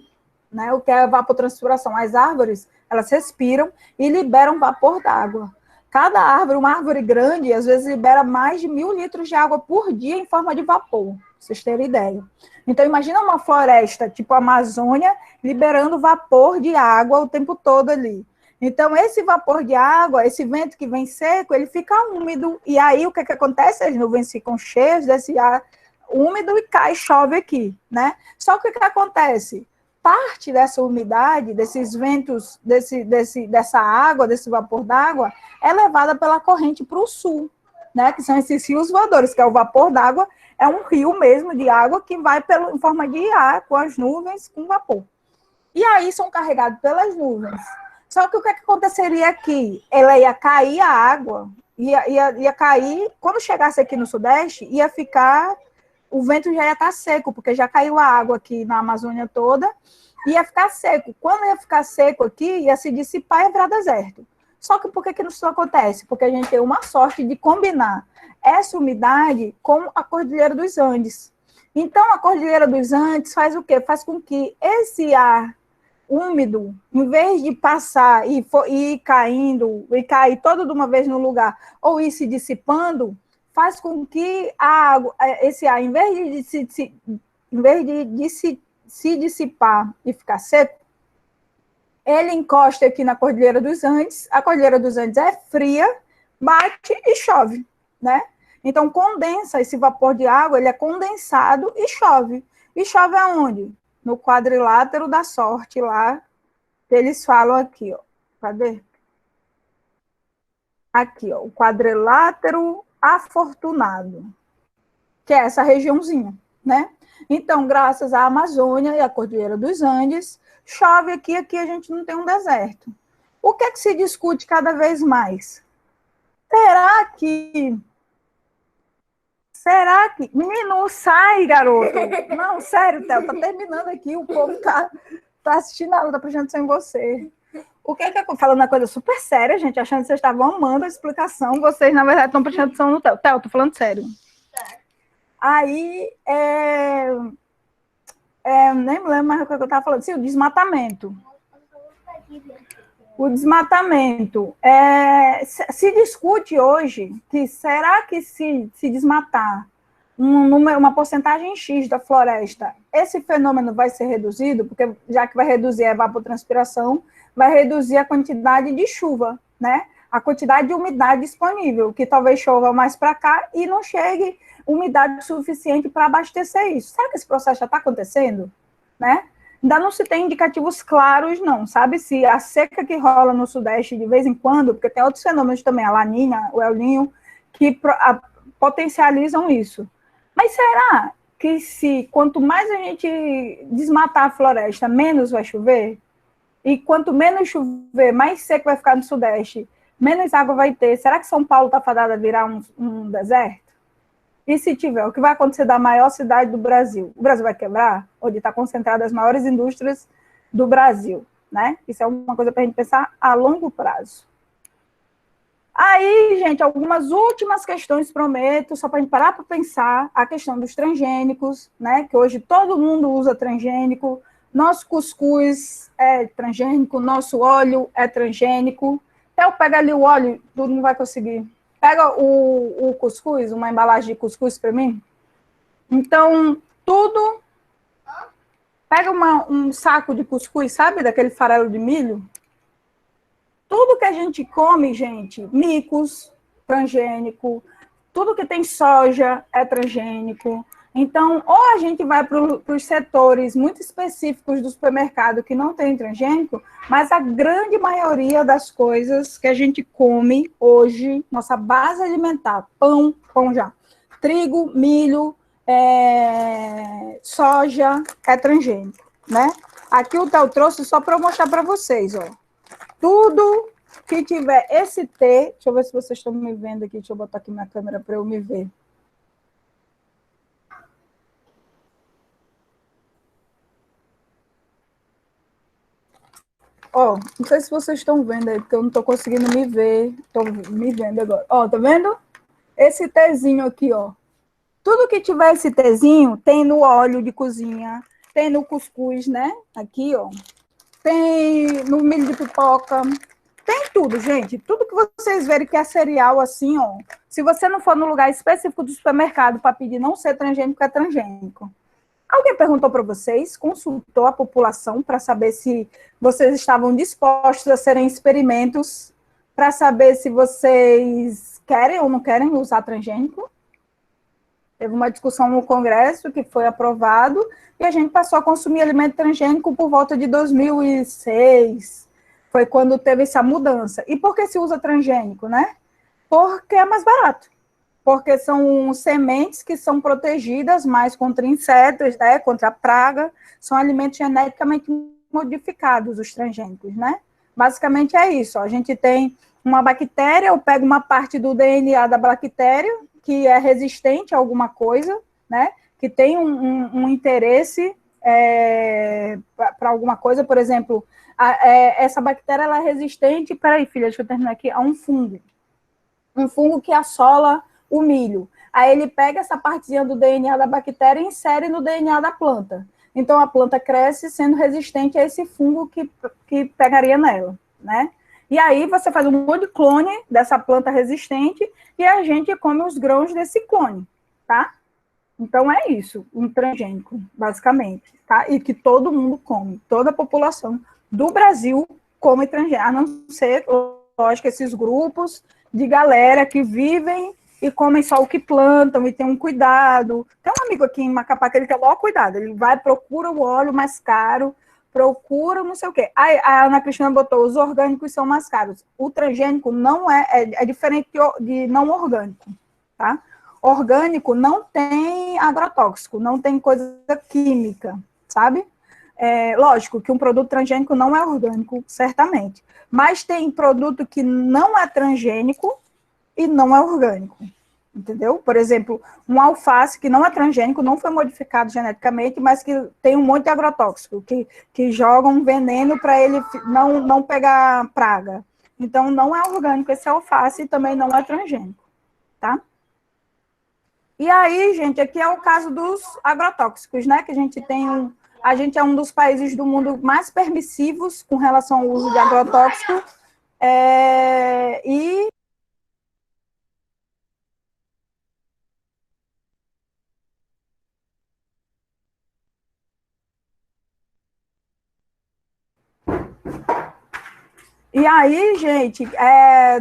né? O que é evapotranspiração? As árvores, elas respiram e liberam vapor d'água. Cada árvore, uma árvore grande, às vezes libera mais de 1.000 litros de água por dia em forma de vapor, pra vocês terem ideia. Então, imagina uma floresta, tipo a Amazônia, liberando vapor de água o tempo todo ali. Então, esse vapor de água, esse vento que vem seco, ele fica úmido. E aí, o que acontece? As nuvens ficam cheias desse ar úmido e cai, chove aqui, né? Só que o que acontece? Parte dessa umidade, desses ventos, dessa água, desse vapor d'água, é levada pela corrente para o sul, né? Que são esses rios voadores, que é o vapor d'água, é um rio mesmo de água que vai em forma de ar, com as nuvens, com vapor. E aí são carregados pelas nuvens. Só que o que aconteceria aqui? Ela ia cair a água, ia cair, quando chegasse aqui no Sudeste, ia ficar, o vento já ia estar seco, porque já caiu a água aqui na Amazônia toda, ia ficar seco. Quando ia ficar seco aqui, ia se dissipar e ia virar deserto. Só que por que isso acontece? Porque a gente tem uma sorte de combinar essa umidade com a Cordilheira dos Andes. Então, a Cordilheira dos Andes faz o quê? Faz com que esse ar úmido, em vez de passar e ir caindo, e cair todo de uma vez no lugar, ou ir se dissipando, faz com que a água, esse ar, em vez de se dissipar e ficar seco, ele encosta aqui na Cordilheira dos Andes. A Cordilheira dos Andes é fria, bate e chove, né? Então, condensa esse vapor de água, ele é condensado e chove. E chove aonde? No quadrilátero da sorte lá, que eles falam aqui, ó. Cadê? Aqui, ó, o quadrilátero afortunado, que é essa regiãozinha, né? Então, graças à Amazônia e à Cordilheira dos Andes, chove aqui a gente não tem um deserto. O que é que se discute cada vez mais? Será que... Menino, sai, garoto! Não, sério, Théo, tá terminando aqui, o povo tá assistindo a aula, tá prestando atenção em você. O que é que eu falando uma coisa super séria, gente, achando que vocês estavam amando a explicação, vocês, na verdade, estão prestando atenção no Théo. Théo, tô falando sério. Aí, nem me lembro mais o que eu estava falando. Sim, o desmatamento. O desmatamento. Se discute hoje que será que se desmatar uma porcentagem X da floresta, esse fenômeno vai ser reduzido, porque já que vai reduzir a evapotranspiração, vai reduzir a quantidade de chuva, né? A quantidade de umidade disponível, que talvez chova mais para cá e não chegue umidade suficiente para abastecer isso. Será que esse processo já está acontecendo? Né? Ainda não se tem indicativos claros, não, sabe? Se a seca que rola no Sudeste de vez em quando, porque tem outros fenômenos também, a Laninha, o El Niño, que potencializam isso. Mas será que quanto mais a gente desmatar a floresta, menos vai chover? E quanto menos chover, mais seco vai ficar no Sudeste, menos água vai ter. Será que São Paulo está fadada a virar um deserto? E se tiver, o que vai acontecer da maior cidade do Brasil? O Brasil vai quebrar? Onde está concentrada as maiores indústrias do Brasil, né? Isso é uma coisa para a gente pensar a longo prazo. Aí, gente, algumas últimas questões, prometo, só para a gente parar para pensar, a questão dos transgênicos, né? Que hoje todo mundo usa transgênico, nosso cuscuz é transgênico, nosso óleo é transgênico. Até eu pegar ali o óleo, tu não vai conseguir. Pega o cuscuz, uma embalagem de cuscuz para mim. Então, tudo... Pega um saco de cuscuz, sabe? Daquele farelo de milho. Tudo que a gente come, gente, micos, transgênico. Tudo que tem soja é transgênico. Então, ou a gente vai para os setores muito específicos do supermercado que não tem transgênico, mas a grande maioria das coisas que a gente come hoje, nossa base alimentar, pão já, trigo, milho, soja, é transgênico, né? Aqui o Theo trouxe só para eu mostrar para vocês, ó. Tudo que tiver esse T, deixa eu ver se vocês estão me vendo aqui, deixa eu botar aqui minha câmera para eu me ver. Ó, não sei se vocês estão vendo aí, porque eu não estou conseguindo me ver. Estou me vendo agora. Ó, tá vendo? Esse Tzinho aqui, ó. Tudo que tiver esse Tzinho, tem no óleo de cozinha, tem no cuscuz, né? Aqui, ó. Tem no milho de pipoca. Tem tudo, gente. Tudo que vocês verem que é cereal assim, ó. Se você não for no lugar específico do supermercado para pedir não ser transgênico, é transgênico. Alguém perguntou para vocês, consultou a população para saber se vocês estavam dispostos a serem experimentos, para saber se vocês querem ou não querem usar transgênico? Teve uma discussão no Congresso que foi aprovado e a gente passou a consumir alimento transgênico por volta de 2006. Foi quando teve essa mudança. E por que se usa transgênico, né? Porque é mais barato. Porque são sementes que são protegidas mais contra insetos, né, contra praga, são alimentos geneticamente modificados, os transgênicos, né? Basicamente é isso, ó. A gente tem uma bactéria, eu pego uma parte do DNA da bactéria, que é resistente a alguma coisa, né, que tem um interesse para alguma coisa, por exemplo, essa bactéria ela é resistente, peraí, filha, deixa eu terminar aqui, a um fungo que assola o milho. Aí ele pega essa partezinha do DNA da bactéria e insere no DNA da planta. Então a planta cresce sendo resistente a esse fungo que pegaria nela, né? E aí você faz um monte de clone dessa planta resistente e a gente come os grãos desse clone, tá? Então é isso, um transgênico, basicamente, tá? E que todo mundo come, toda a população do Brasil come transgênico, a não ser, lógico, esses grupos de galera que vivem e comem só o que plantam e tem um cuidado. Tem um amigo aqui em Macapá que ele tem o maior cuidado, ele vai, procura o óleo mais caro, procura não sei o quê. A Ana Cristina botou, os orgânicos são mais caros. O transgênico não é diferente de não orgânico, tá? Orgânico não tem agrotóxico, não tem coisa química, sabe? Lógico que um produto transgênico não é orgânico, certamente. Mas tem produto que não é transgênico e não é orgânico, entendeu? Por exemplo, um alface que não é transgênico, não foi modificado geneticamente, mas que tem um monte de agrotóxico, que jogam um veneno para ele não pegar praga. Então, não é orgânico esse alface e também não é transgênico, tá? E aí, gente, aqui é o caso dos agrotóxicos, né? Que a gente tem A gente é um dos países do mundo mais permissivos com relação ao uso de agrotóxico. E aí, gente,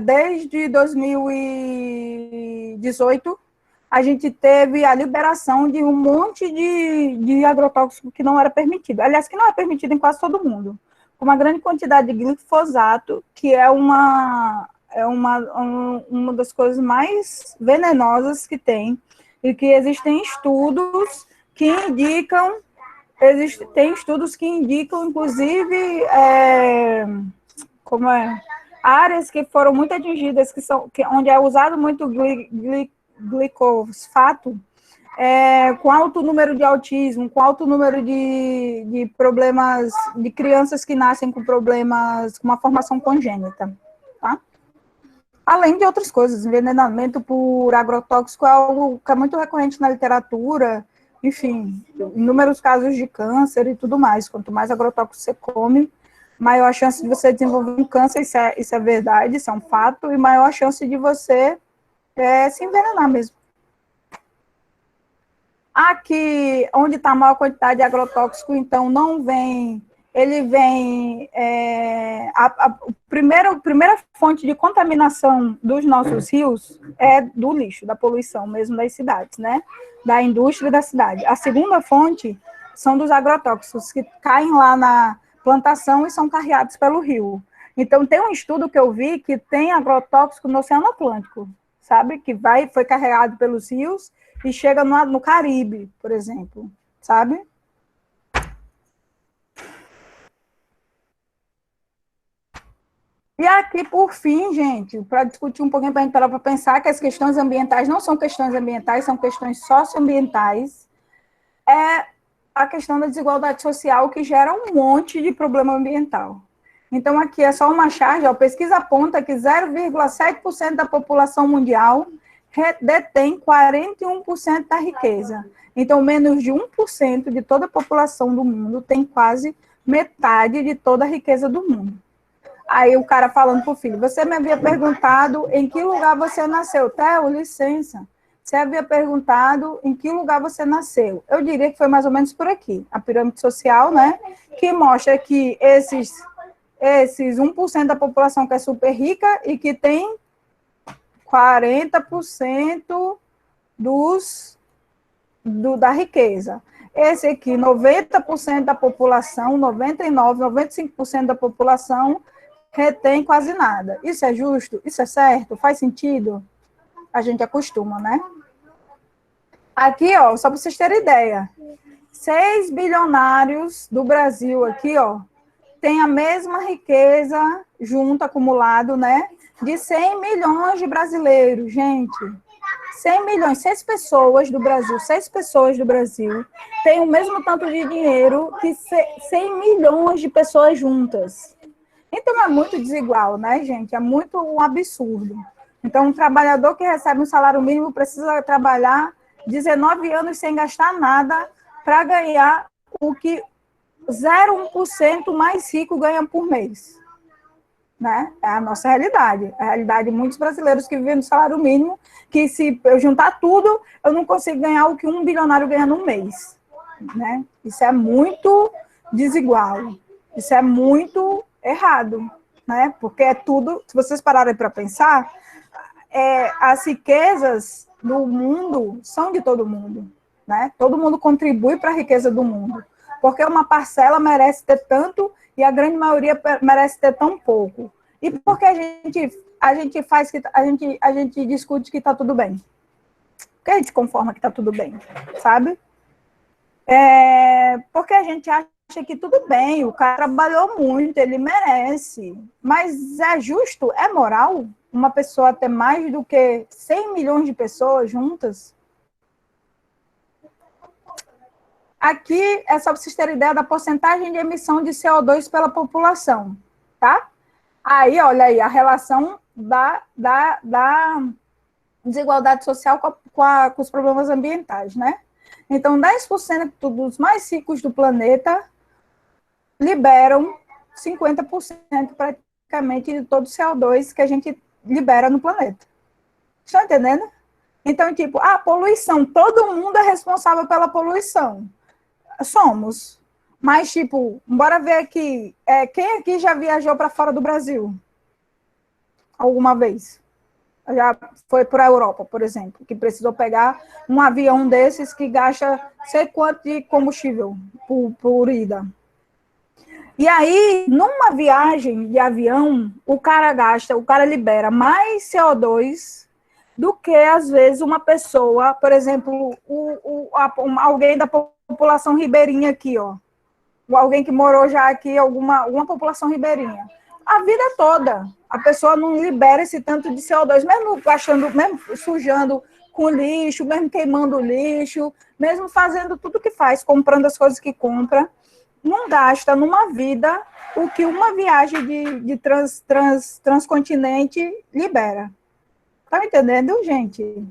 desde 2018, a gente teve a liberação de um monte de agrotóxico que não era permitido. Aliás, que não é permitido em quase todo mundo. Com uma grande quantidade de glifosato, que é uma das coisas mais venenosas que tem, e que existem estudos que indicam, inclusive, áreas que foram muito atingidas, onde é usado muito glifosato, com alto número de autismo, com alto número de problemas, de crianças que nascem com problemas, com uma formação congênita, tá? Além de outras coisas, envenenamento por agrotóxico é algo que é muito recorrente na literatura, enfim, inúmeros casos de câncer e tudo mais. Quanto mais agrotóxico você come, maior a chance de você desenvolver um câncer, isso é verdade, isso é um fato, e maior a chance de você se envenenar mesmo. Aqui, onde está a maior quantidade de agrotóxico, então, a primeira fonte de contaminação dos nossos rios é do lixo, da poluição mesmo das cidades, né? Da indústria da cidade. A segunda fonte são dos agrotóxicos, que caem lá na plantação e são carreados pelo rio. Então, tem um estudo que eu vi que tem agrotóxico no Oceano Atlântico, sabe? Que foi carregado pelos rios e chega no Caribe, por exemplo, sabe? E aqui, por fim, gente, para discutir um pouquinho, para a gente parar para pensar que as questões ambientais não são questões ambientais, são questões socioambientais, é a questão da desigualdade social, que gera um monte de problema ambiental. Então, aqui é só uma charge, a pesquisa aponta que 0,7% da população mundial detém 41% da riqueza. Então, menos de 1% de toda a população do mundo tem quase metade de toda a riqueza do mundo. Aí o cara falando para o filho, você me havia perguntado em que lugar você nasceu. Theo, licença. Você havia perguntado em que lugar você nasceu. Eu diria que foi mais ou menos por aqui. A pirâmide social, né? Que mostra que esses 1% da população que é super rica e que tem 40% da riqueza. Esse aqui, 90% da população, 99%, 95% da população retém quase nada. Isso é justo? Isso é certo? Faz sentido? A gente acostuma, né? Aqui, ó, só para vocês terem ideia, 6 bilionários do Brasil aqui, ó, tem a mesma riqueza junto, acumulado, né, de 100 milhões de brasileiros, gente. 100 milhões, 6 pessoas do Brasil têm o mesmo tanto de dinheiro que 100 milhões de pessoas juntas. Então, é muito desigual, né, gente? É muito um absurdo. Então, um trabalhador que recebe um salário mínimo precisa trabalhar 19 anos sem gastar nada para ganhar o que 0,1% mais rico ganha por mês. Né? É a nossa realidade. É a realidade de muitos brasileiros que vivem no salário mínimo, que se eu juntar tudo, eu não consigo ganhar o que um bilionário ganha no mês. Né? Isso é muito desigual. Isso é muito errado. Né? Porque é tudo, se vocês pararem para pensar, as riquezas do mundo são de todo mundo. Né? Todo mundo contribui para a riqueza do mundo. Porque uma parcela merece ter tanto e a grande maioria merece ter tão pouco. E por que a gente discute que está tudo bem? Por que a gente conforma que está tudo bem, sabe? Porque a gente acha que tudo bem, o cara trabalhou muito, ele merece. Mas é justo, é moral uma pessoa ter mais do que 100 milhões de pessoas juntas? Aqui é só para vocês terem ideia da porcentagem de emissão de CO2 pela população, tá? Aí, olha aí, a relação da desigualdade social com os problemas ambientais, né? Então, 10% dos mais ricos do planeta liberam 50% praticamente de todo o CO2 que a gente libera no planeta. Estão entendendo? Então, tipo, a poluição, todo mundo é responsável pela poluição. Somos. Mas, tipo, bora ver aqui, quem aqui já viajou para fora do Brasil? Alguma vez? Já foi para a Europa, por exemplo, que precisou pegar um avião desses que gasta sei quanto de combustível por ida. E aí, numa viagem de avião, o cara libera mais CO2 do que, às vezes, uma pessoa, por exemplo, alguém da população ribeirinha aqui, ó. Alguém que morou já aqui, alguma população ribeirinha. A vida toda, a pessoa não libera esse tanto de CO2, mesmo gastando, mesmo sujando com lixo, mesmo queimando lixo, mesmo fazendo tudo que faz, comprando as coisas que compra, não gasta numa vida o que uma viagem de transcontinente libera. Tá entendendo, gente?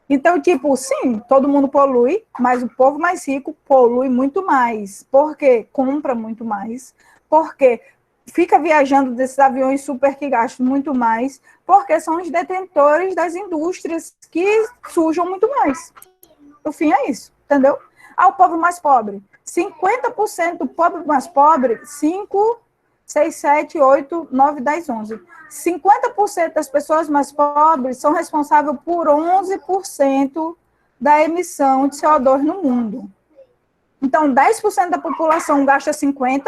Então, tipo, sim, todo mundo polui, mas o povo mais rico polui muito mais. Por quê? Compra muito mais. Porque fica viajando desses aviões super que gastam muito mais, porque são os detentores das indústrias que sujam muito mais. No fim é isso, entendeu? O povo mais pobre. 50% do povo mais pobre, 5, 6, 7, 8, 9, 10, 11. 50% das pessoas mais pobres são responsáveis por 11% da emissão de CO2 no mundo. Então, 10% da população gasta 50%,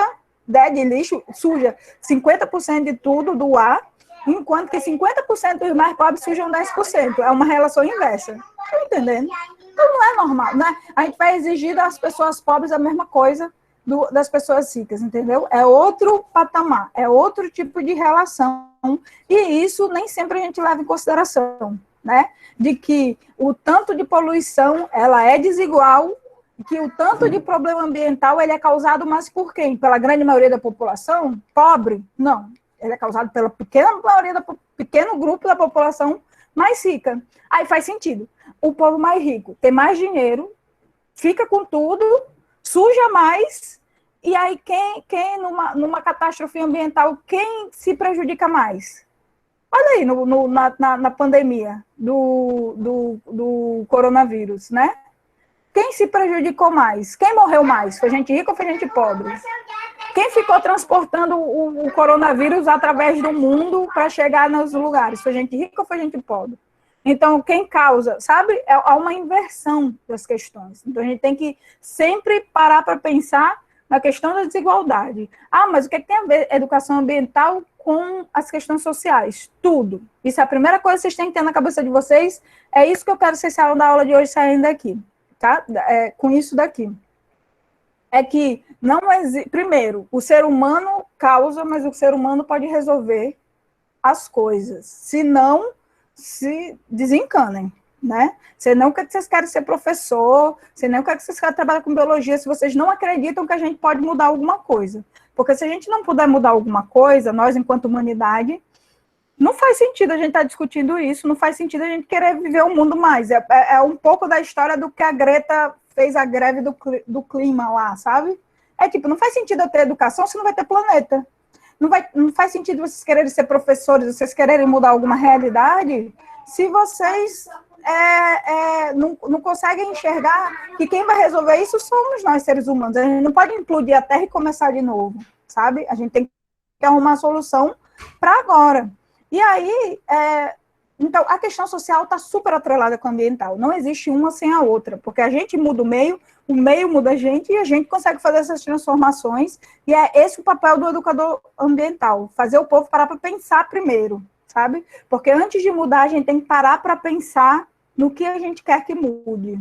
de lixo, suja 50% de tudo, do ar, enquanto que 50% dos mais pobres sujam 10%. É uma relação inversa. Tá entendendo? Então, não é normal, né? A gente vai exigir das pessoas pobres a mesma coisa das pessoas ricas, entendeu? É outro patamar, é outro tipo de relação, e isso nem sempre a gente leva em consideração, né? De que o tanto de poluição, ela é desigual, que o tanto de problema ambiental, ele é causado mais por quem? Pela grande maioria da população? Pobre? Não. Ele é causado pela pequeno grupo da população mais rica. Aí faz sentido. O povo mais rico tem mais dinheiro, fica com tudo, suja mais, e aí quem numa catástrofe ambiental, quem se prejudica mais? Olha aí, na pandemia do coronavírus, né? Quem se prejudicou mais? Quem morreu mais? Foi gente rica ou foi gente pobre? Quem ficou transportando o coronavírus através do mundo para chegar nos lugares? Foi gente rica ou foi gente pobre? Então, quem causa, sabe? Há uma inversão das questões. Então, a gente tem que sempre parar para pensar na questão da desigualdade. Mas o que tem a ver educação ambiental com as questões sociais? Tudo. Isso é a primeira coisa que vocês têm que ter na cabeça de vocês. É isso que eu quero que vocês saiam da aula de hoje saindo daqui. Tá? Com isso daqui. É que não existe. Primeiro, o ser humano causa, mas o ser humano pode resolver as coisas. Se não, se desencanem, né? Se não quer que vocês querem ser professor, se não quer que vocês querem trabalhar com biologia, se vocês não acreditam que a gente pode mudar alguma coisa. Porque se a gente não puder mudar alguma coisa, nós, enquanto humanidade, não faz sentido a gente estar discutindo isso, não faz sentido a gente querer viver um mundo mais. É um pouco da história do que a Greta fez a greve do clima lá, sabe? É tipo, não faz sentido eu ter educação se não vai ter planeta. Não faz sentido vocês quererem ser professores, vocês quererem mudar alguma realidade, se vocês não conseguem enxergar que quem vai resolver isso somos nós, seres humanos. A gente não pode implodir a Terra e começar de novo, sabe? A gente tem que arrumar a solução para agora. E aí, então, a questão social está super atrelada com a ambiental. Não existe uma sem a outra, porque a gente muda o meio muda a gente e a gente consegue fazer essas transformações. E é esse o papel do educador ambiental, fazer o povo parar para pensar primeiro, sabe? Porque antes de mudar, a gente tem que parar para pensar no que a gente quer que mude.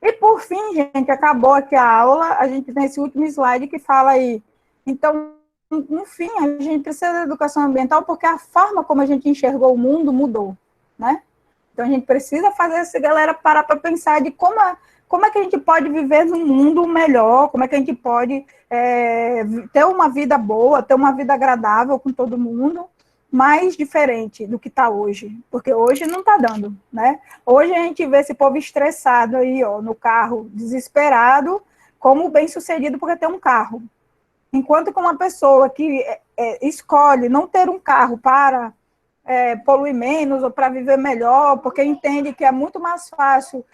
E, por fim, gente, acabou aqui a aula, a gente tem esse último slide que fala aí. Então, no fim, a gente precisa da educação ambiental porque a forma como a gente enxergou o mundo mudou, né? Então, a gente precisa fazer essa galera parar para pensar de como é que a gente pode viver num mundo melhor, como é que a gente pode ter uma vida boa, ter uma vida agradável com todo mundo, mais diferente do que está hoje, porque hoje não está dando, né? Hoje a gente vê esse povo estressado aí, ó, no carro, desesperado, como bem-sucedido porque tem um carro. Enquanto que uma pessoa que escolhe não ter um carro para poluir menos ou para viver melhor, porque entende que é muito mais fácil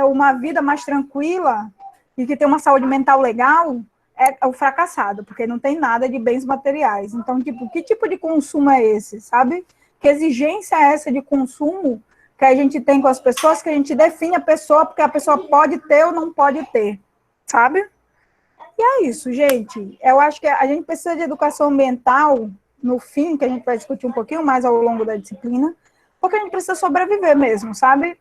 uma vida mais tranquila e que tem uma saúde mental legal, é o fracassado, porque não tem nada de bens materiais. Então, tipo, que tipo de consumo é esse, sabe? Que exigência é essa de consumo que a gente tem com as pessoas, que a gente define a pessoa porque a pessoa pode ter ou não pode ter, sabe? E é isso, gente. Eu acho que a gente precisa de educação ambiental, no fim, que a gente vai discutir um pouquinho mais ao longo da disciplina, porque a gente precisa sobreviver mesmo, sabe?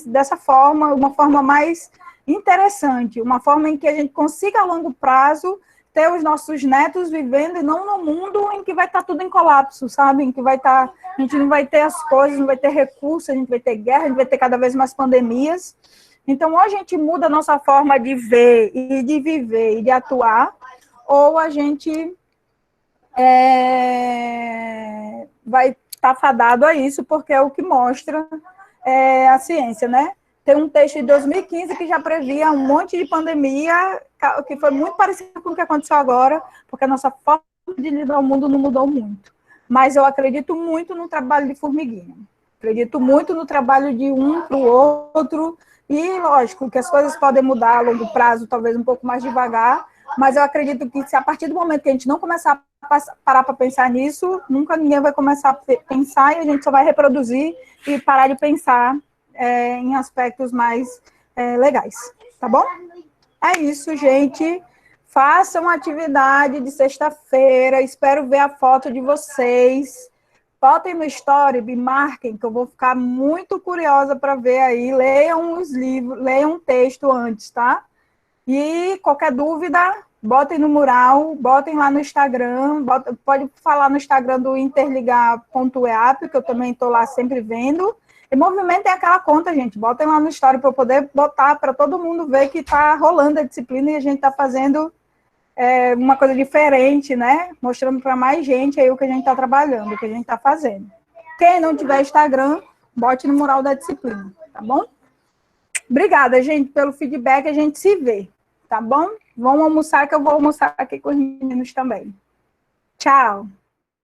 Dessa forma, uma forma mais interessante, uma forma em que a gente consiga, a longo prazo, ter os nossos netos vivendo e não no mundo em que vai estar tudo em colapso, sabe? Em que a gente não vai ter as coisas, não vai ter recursos, a gente vai ter guerra, a gente vai ter cada vez mais pandemias. Então, ou a gente muda a nossa forma de ver e de viver e de atuar, ou a gente vai estar fadado a isso, porque é o que mostra a ciência, né? Tem um texto de 2015 que já previa um monte de pandemia, que foi muito parecido com o que aconteceu agora, porque a nossa forma de lidar ao mundo não mudou muito. Mas eu acredito muito no trabalho de formiguinha. Acredito muito no trabalho de um para o outro. E, lógico, que as coisas podem mudar a longo prazo, talvez um pouco mais devagar, mas eu acredito que se a partir do momento que a gente não começar a parar para pensar nisso, nunca ninguém vai começar a pensar e a gente só vai reproduzir e parar de pensar em aspectos mais legais, tá bom? É isso, gente. Façam atividade de sexta-feira, espero ver a foto de vocês. Botem no story, me marquem, que eu vou ficar muito curiosa para ver aí. Leiam os livros, leiam um texto antes, tá? E qualquer dúvida, botem no mural, botem lá no Instagram, pode falar no Instagram do interligar.eap, que eu também estou lá sempre vendo. E movimentem aquela conta, gente. Botem lá no story para eu poder botar para todo mundo ver que está rolando a disciplina e a gente está fazendo uma coisa diferente, né? Mostrando para mais gente aí o que a gente está trabalhando, o que a gente está fazendo. Quem não tiver Instagram, bote no mural da disciplina, tá bom? Obrigada, gente, pelo feedback, a gente se vê, tá bom? Vamos almoçar, que eu vou almoçar aqui com os meninos também. Tchau!